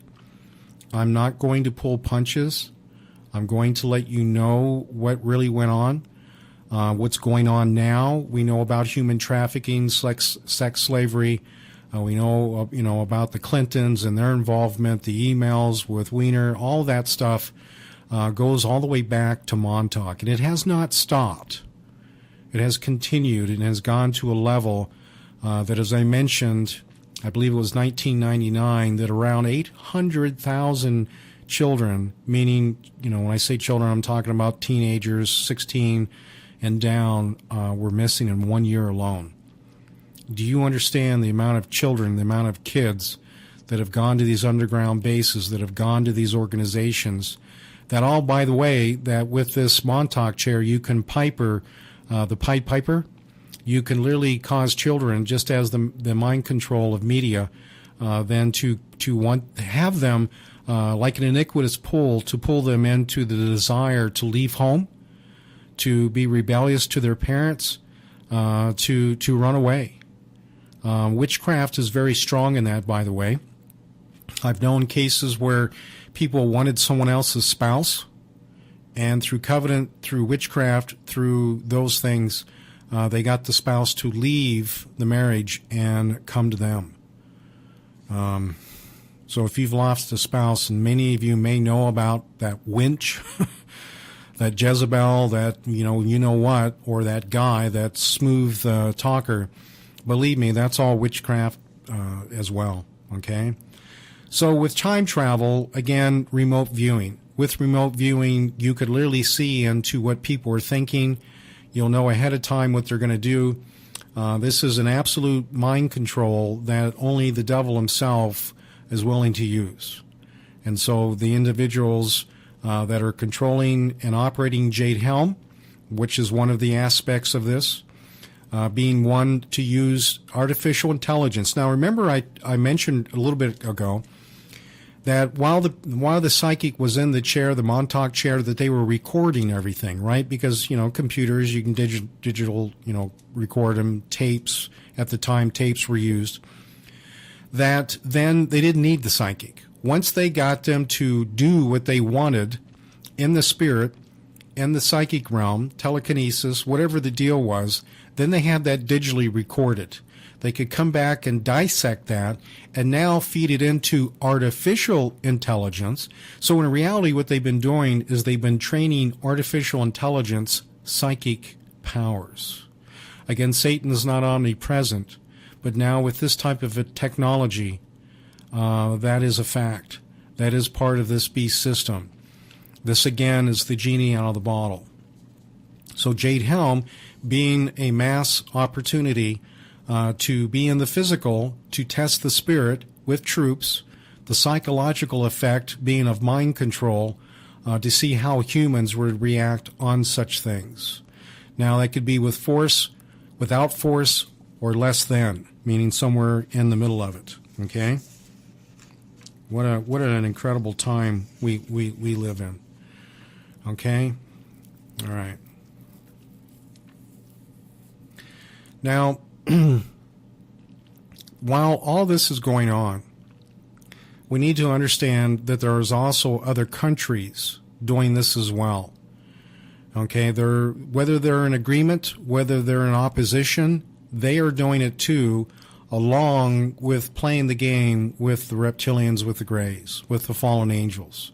[SPEAKER 1] I'm not going to pull punches. I'm going to let you know what really went on, what's going on now. We know about human trafficking, sex slavery. We know, about the Clintons and their involvement, the emails with Weiner, all that stuff. Goes all the way back to Montauk, and it has not stopped. It has continued and has gone to a level that, as I mentioned, I believe it was 1999, that around 800,000 children, meaning, when I say children, I'm talking about teenagers, 16 and down, were missing in 1 year alone. Do you understand the amount of children, the amount of kids that have gone to these underground bases, that have gone to these organizations? That all, by the way, that with this Montauk chair, you can Piper, the Pied Piper, you can literally cause children, just as the mind control of media, then to have them like an iniquitous pull, to pull them into the desire to leave home, to be rebellious to their parents, to run away. Witchcraft is very strong in that, by the way. I've known cases where people wanted someone else's spouse, and through covenant, through witchcraft, through those things, they got the spouse to leave the marriage and come to them. So if you've lost a spouse, and many of you may know about that winch, that Jezebel, that you know what, or that guy, that smooth talker, believe me, that's all witchcraft as well, okay? So with time travel, again, remote viewing. With remote viewing, you could literally see into what people are thinking. You'll know ahead of time what they're going to do. This is an absolute mind control that only the devil himself is willing to use. And so the individuals that are controlling and operating Jade Helm, which is one of the aspects of this, being one to use artificial intelligence. Now, remember I mentioned a little bit ago that while the psychic was in the chair, the Montauk chair, that they were recording everything, right? Because, computers, you can digital, record them, tapes. At the time, tapes were used. That then they didn't need the psychic. Once they got them to do what they wanted in the spirit, in the psychic realm, telekinesis, whatever the deal was, then they had that digitally recorded. They could come back and dissect that and now feed it into artificial intelligence. So in reality, what they've been doing is they've been training artificial intelligence psychic powers. Again, Satan is not omnipresent, but now with this type of a technology, that is a fact. That is part of this beast system. This, again, is the genie out of the bottle. So Jade Helm, being a mass opportunity to be in the physical, to test the spirit with troops, the psychological effect being of mind control, to see how humans would react on such things. Now, that could be with force, without force, or less than, meaning somewhere in the middle of it. Okay? What an incredible time we live in. Okay? All right. Now, while all this is going on, we need to understand that there is also other countries doing this as well. Okay, whether they're in agreement, whether they're in opposition, they are doing it too, along with playing the game with the reptilians, with the Greys, with the fallen angels.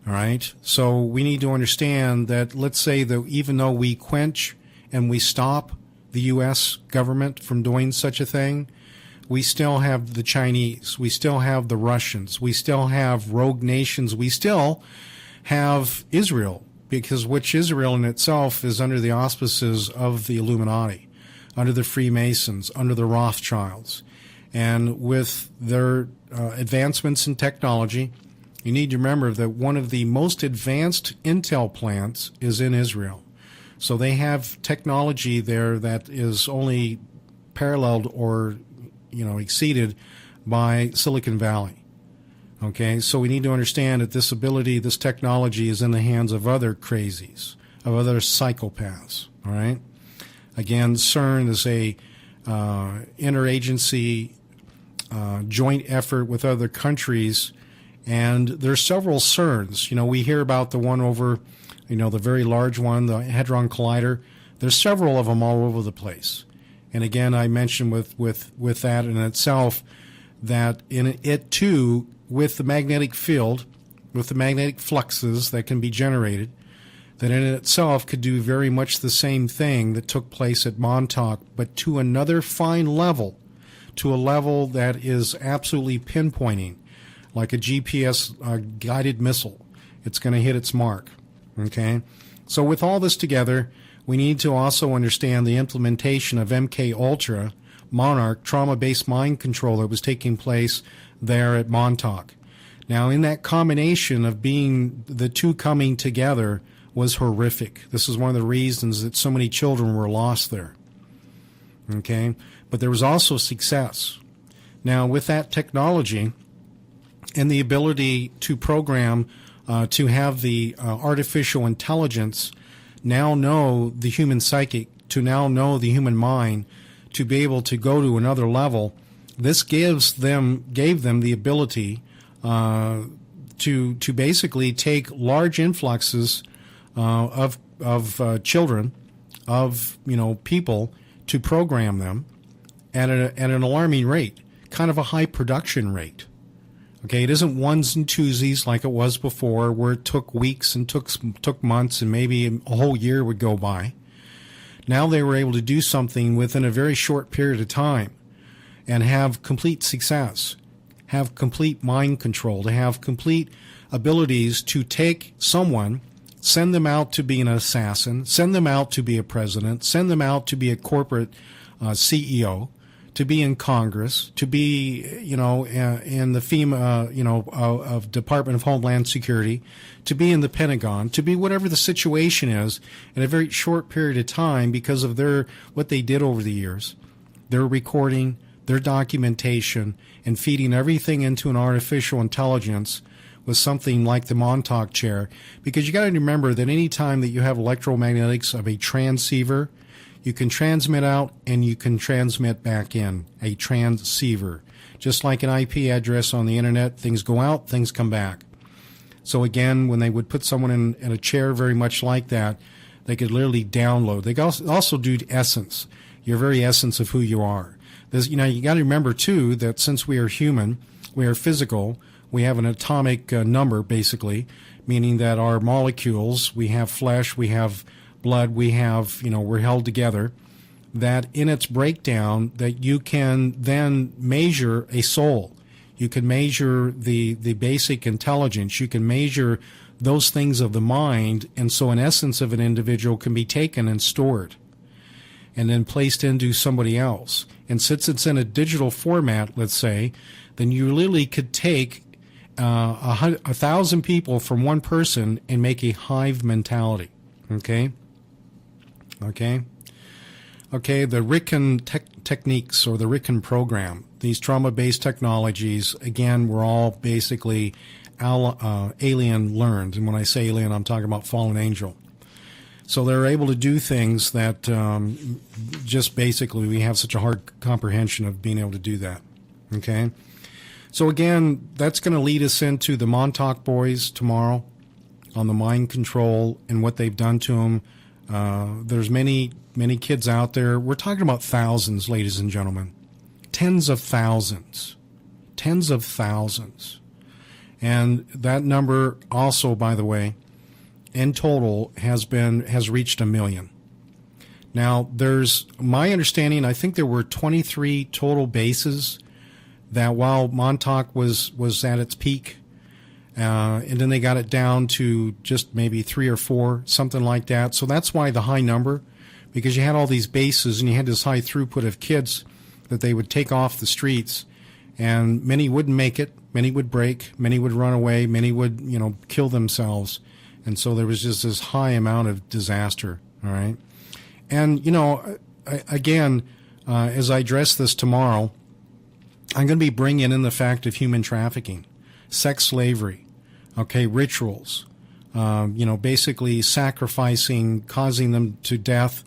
[SPEAKER 1] All right, so we need to understand that, let's say that even though we quench and we stop the U.S. government from doing such a thing, we still have the Chinese, we still have the Russians, we still have rogue nations, we still have Israel, because which Israel in itself is under the auspices of the Illuminati, under the Freemasons, under the Rothschilds. And with their advancements in technology, you need to remember that one of the most advanced intel plants is in Israel. So they have technology there that is only paralleled or, exceeded by Silicon Valley. Okay, so we need to understand that this ability, this technology is in the hands of other crazies, of other psychopaths, all right? Again, CERN is a interagency joint effort with other countries, and there's several CERNs. We hear about the one over, the very large one, the Hadron Collider. There's several of them all over the place. And again, I mentioned with that in itself that in it too, with the magnetic field, with the magnetic fluxes that can be generated, that in itself could do very much the same thing that took place at Montauk, but to another fine level, to a level that is absolutely pinpointing, like a GPS guided missile. It's going to hit its mark. Okay? So with all this together, we need to also understand the implementation of MK Ultra, Monarch, trauma-based mind control that was taking place there at Montauk. Now, in that combination of being the two coming together was horrific. This is one of the reasons that so many children were lost there. Okay? But there was also success. Now, with that technology and the ability to program to have the artificial intelligence now know the human psychic, to now know the human mind, to be able to go to another level, this gave them the ability to basically take large influxes of children, of people, to program them at an alarming rate, kind of a high production rate. Okay, it isn't ones and twosies like it was before, where it took weeks and took months and maybe a whole year would go by. Now they were able to do something within a very short period of time and have complete success, have complete mind control, to have complete abilities to take someone, send them out to be an assassin, send them out to be a president, send them out to be a corporate CEO, to be in Congress, to be, in the FEMA, of Department of Homeland Security, to be in the Pentagon, to be whatever the situation is in a very short period of time because of what they did over the years, their recording, their documentation, and feeding everything into an artificial intelligence with something like the Montauk chair. Because you got to remember that any time that you have electromagnetics of a transceiver, you can transmit out and you can transmit back in, a transceiver. Just like an IP address on the internet, things go out, things come back. So again, when they would put someone in a chair very much like that, they could literally download. They also do essence, your very essence of who you are. There's, you got to remember too that since we are human, we are physical, we have an atomic number basically, meaning that our molecules, we have flesh, we have blood, we have, we're held together, that in its breakdown that you can then measure a soul. You can measure the basic intelligence. You can measure those things of the mind, and so an essence of an individual can be taken and stored and then placed into somebody else. And since it's in a digital format, let's say, then you literally could take 1,000 people from one person and make a hive mentality. Okay? The Ricken techniques, or the Ricken program, these trauma-based technologies, again, were all basically alien learned. And when I say alien, I'm talking about fallen angel. So they're able to do things that just basically we have such a hard comprehension of being able to do that. Okay? So again, that's going to lead us into the Montauk boys tomorrow on the mind control and what they've done to them. There's many kids out there. We're talking about thousands, ladies and gentlemen. Tens of thousands. And that number also, by the way, in total has reached 1 million. Now, there's my understanding, I think there were 23 total bases that while Montauk was at its peak, and then they got it down to just maybe 3 or 4, something like that. So that's why the high number, because you had all these bases and you had this high throughput of kids that they would take off the streets, and many wouldn't make it, many would break, many would run away, many would, kill themselves. And so there was just this high amount of disaster, All right. And, again, as I address this tomorrow, I'm going to be bringing in the fact of human trafficking, sex slavery, okay, rituals, basically sacrificing, causing them to death,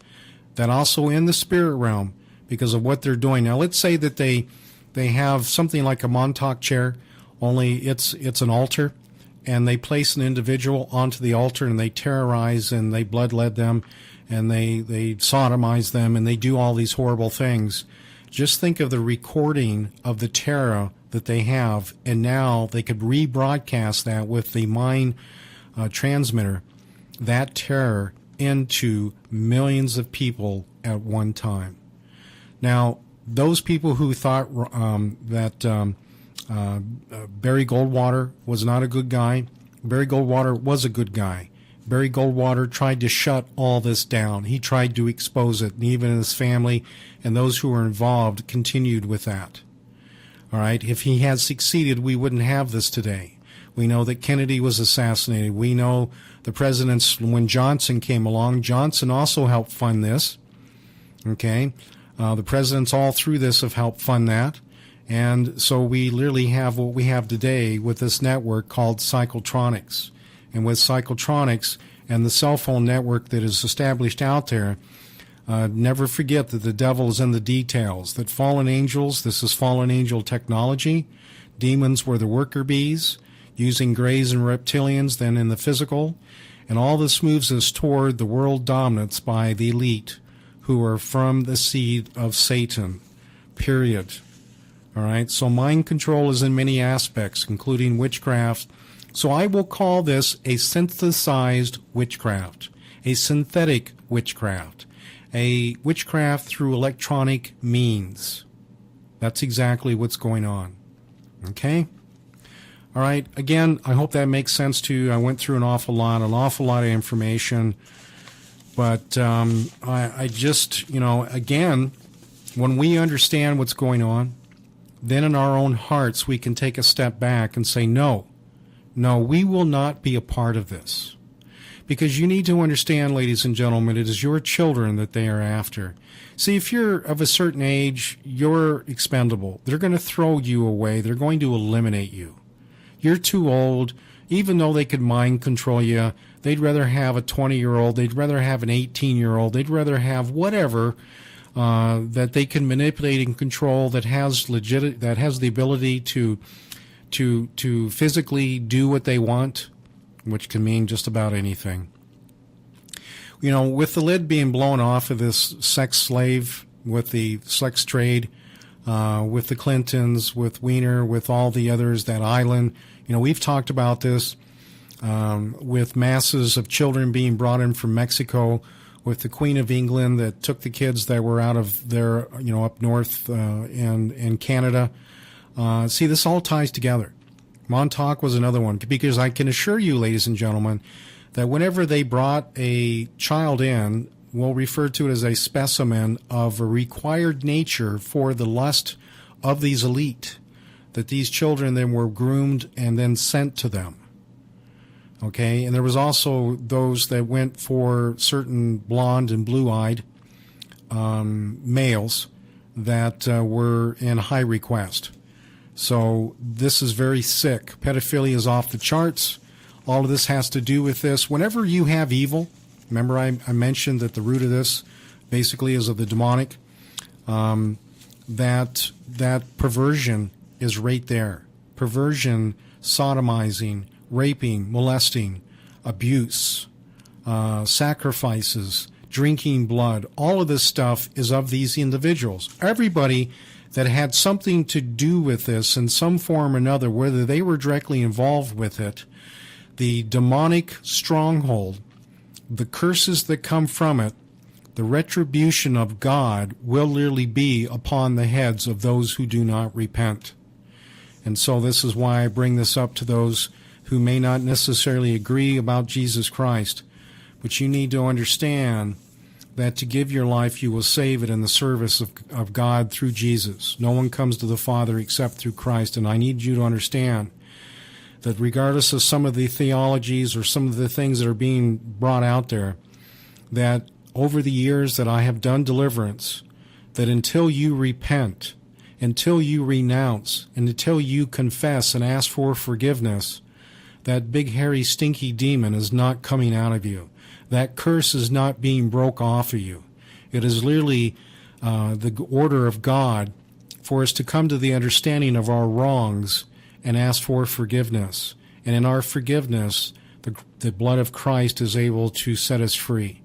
[SPEAKER 1] that also in the spirit realm because of what they're doing. Now, let's say that they have something like a Montauk chair, only it's an altar, and they place an individual onto the altar and they terrorize and they bloodlet them and they sodomize them and they do all these horrible things. Just think of the recording of the terror that they have, and now they could rebroadcast that with the mind transmitter, that terror into millions of people at one time. Now, those people who thought that Barry Goldwater was not a good guy, Barry Goldwater was a good guy. Barry Goldwater tried to shut all this down. He tried to expose it, and even his family and those who were involved continued with that. All right, if he had succeeded, we wouldn't have this today. We know that Kennedy was assassinated. We know the presidents, when Johnson came along, Johnson also helped fund this. Okay, the presidents all through this have helped fund that. And so we literally have what we have today with this network called Cyclotronics. And with Cyclotronics and the cell phone network that is established out there, never forget that the devil is in the details, that fallen angels, this is fallen angel technology. Demons were the worker bees, using greys and reptilians then in the physical. And all this moves us toward the world dominance by the elite, who are from the seed of Satan, period. All right, so mind control is in many aspects, including witchcraft. So I will call this a synthesized witchcraft, a synthetic witchcraft, a witchcraft through electronic means. That's exactly what's going on. Okay? All right, again, I hope that makes sense to you. I went through an awful lot of information. But I just, again, when we understand what's going on, then in our own hearts we can take a step back and say, no, we will not be a part of this. Because you need to understand, ladies and gentlemen, it is your children that they are after. See, if you're of a certain age, you're expendable. They're going to throw you away. They're going to eliminate you. You're too old. Even though they could mind control you, they'd rather have a 20-year-old. They'd rather have an 18-year-old. They'd rather have whatever that they can manipulate and control, that has the ability to physically do what they want, which can mean just about anything. With the lid being blown off of this sex slave, with the sex trade, with the Clintons, with Weiner, with all the others, that island, we've talked about this, with masses of children being brought in from Mexico, with the Queen of England that took the kids that were out of there, up north in Canada. See, this all ties together. Montauk was another one, because I can assure you, ladies and gentlemen, that whenever they brought a child in, we'll refer to it as a specimen of a required nature for the lust of these elite, that these children then were groomed and then sent to them. Okay, and there was also those that went for certain blonde and blue-eyed males that were in high request. So this is very sick. Pedophilia is off the charts. All of this has to do with this. Whenever you have evil, remember I mentioned that the root of this basically is of the demonic, that perversion is right there. Perversion, sodomizing, raping, molesting, abuse, sacrifices, drinking blood, all of this stuff is of these individuals. Everybody that had something to do with this in some form or another, whether they were directly involved with it, the demonic stronghold, the curses that come from it, the retribution of God will literally be upon the heads of those who do not repent. And so this is why I bring this up to those who may not necessarily agree about Jesus Christ. But you need to understand that to give your life, you will save it in the service of God through Jesus. No one comes to the Father except through Christ. And I need you to understand that regardless of some of the theologies or some of the things that are being brought out there, that over the years that I have done deliverance, that until you repent, until you renounce, and until you confess and ask for forgiveness, that big, hairy, stinky demon is not coming out of you. That curse is not being broke off of you. It is literally the order of God for us to come to the understanding of our wrongs and ask for forgiveness. And in our forgiveness, the blood of Christ is able to set us free.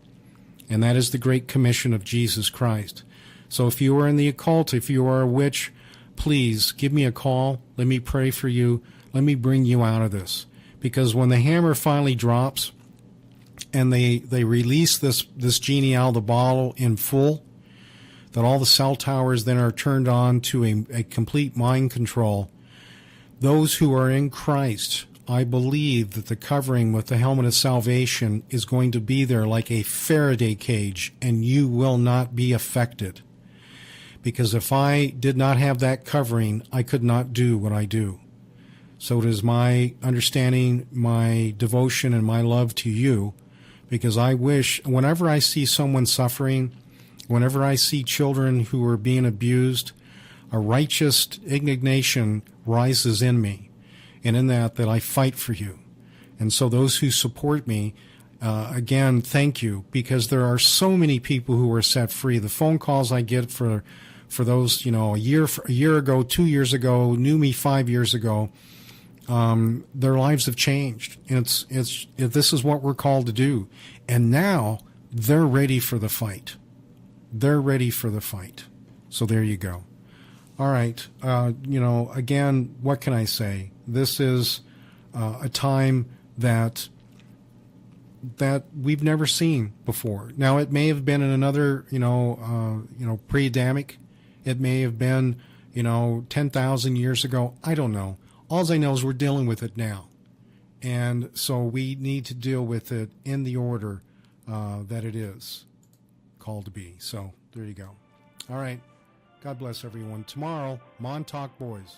[SPEAKER 1] And that is the great commission of Jesus Christ. So if you are in the occult, if you are a witch, please give me a call. Let me pray for you. Let me bring you out of this. Because when the hammer finally drops and they release this genie out of the bottle in full, that all the cell towers then are turned on to a complete mind control. Those who are in Christ, I believe that the covering with the helmet of salvation is going to be there like a Faraday cage, and you will not be affected. Because if I did not have that covering, I could not do what I do. So it is my understanding, my devotion, and my love to you, because I wish, whenever I see someone suffering, whenever I see children who are being abused, a righteous indignation rises in me, and in that I fight for you. And so those who support me, again, thank you, because there are so many people who are set free. The phone calls I get for those, a year ago, 2 years ago, knew me 5 years ago, their lives have changed. This is what we're called to do. And now they're ready for the fight. They're ready for the fight. So there you go. All right. Again, what can I say? This is a time that we've never seen before. Now, it may have been in another, pre-Adamic. It may have been, 10,000 years ago. I don't know. All I know is we're dealing with it now. And so we need to deal with it in the order that it is called to be. So there you go. All right. God bless everyone. Tomorrow, Montauk Boys.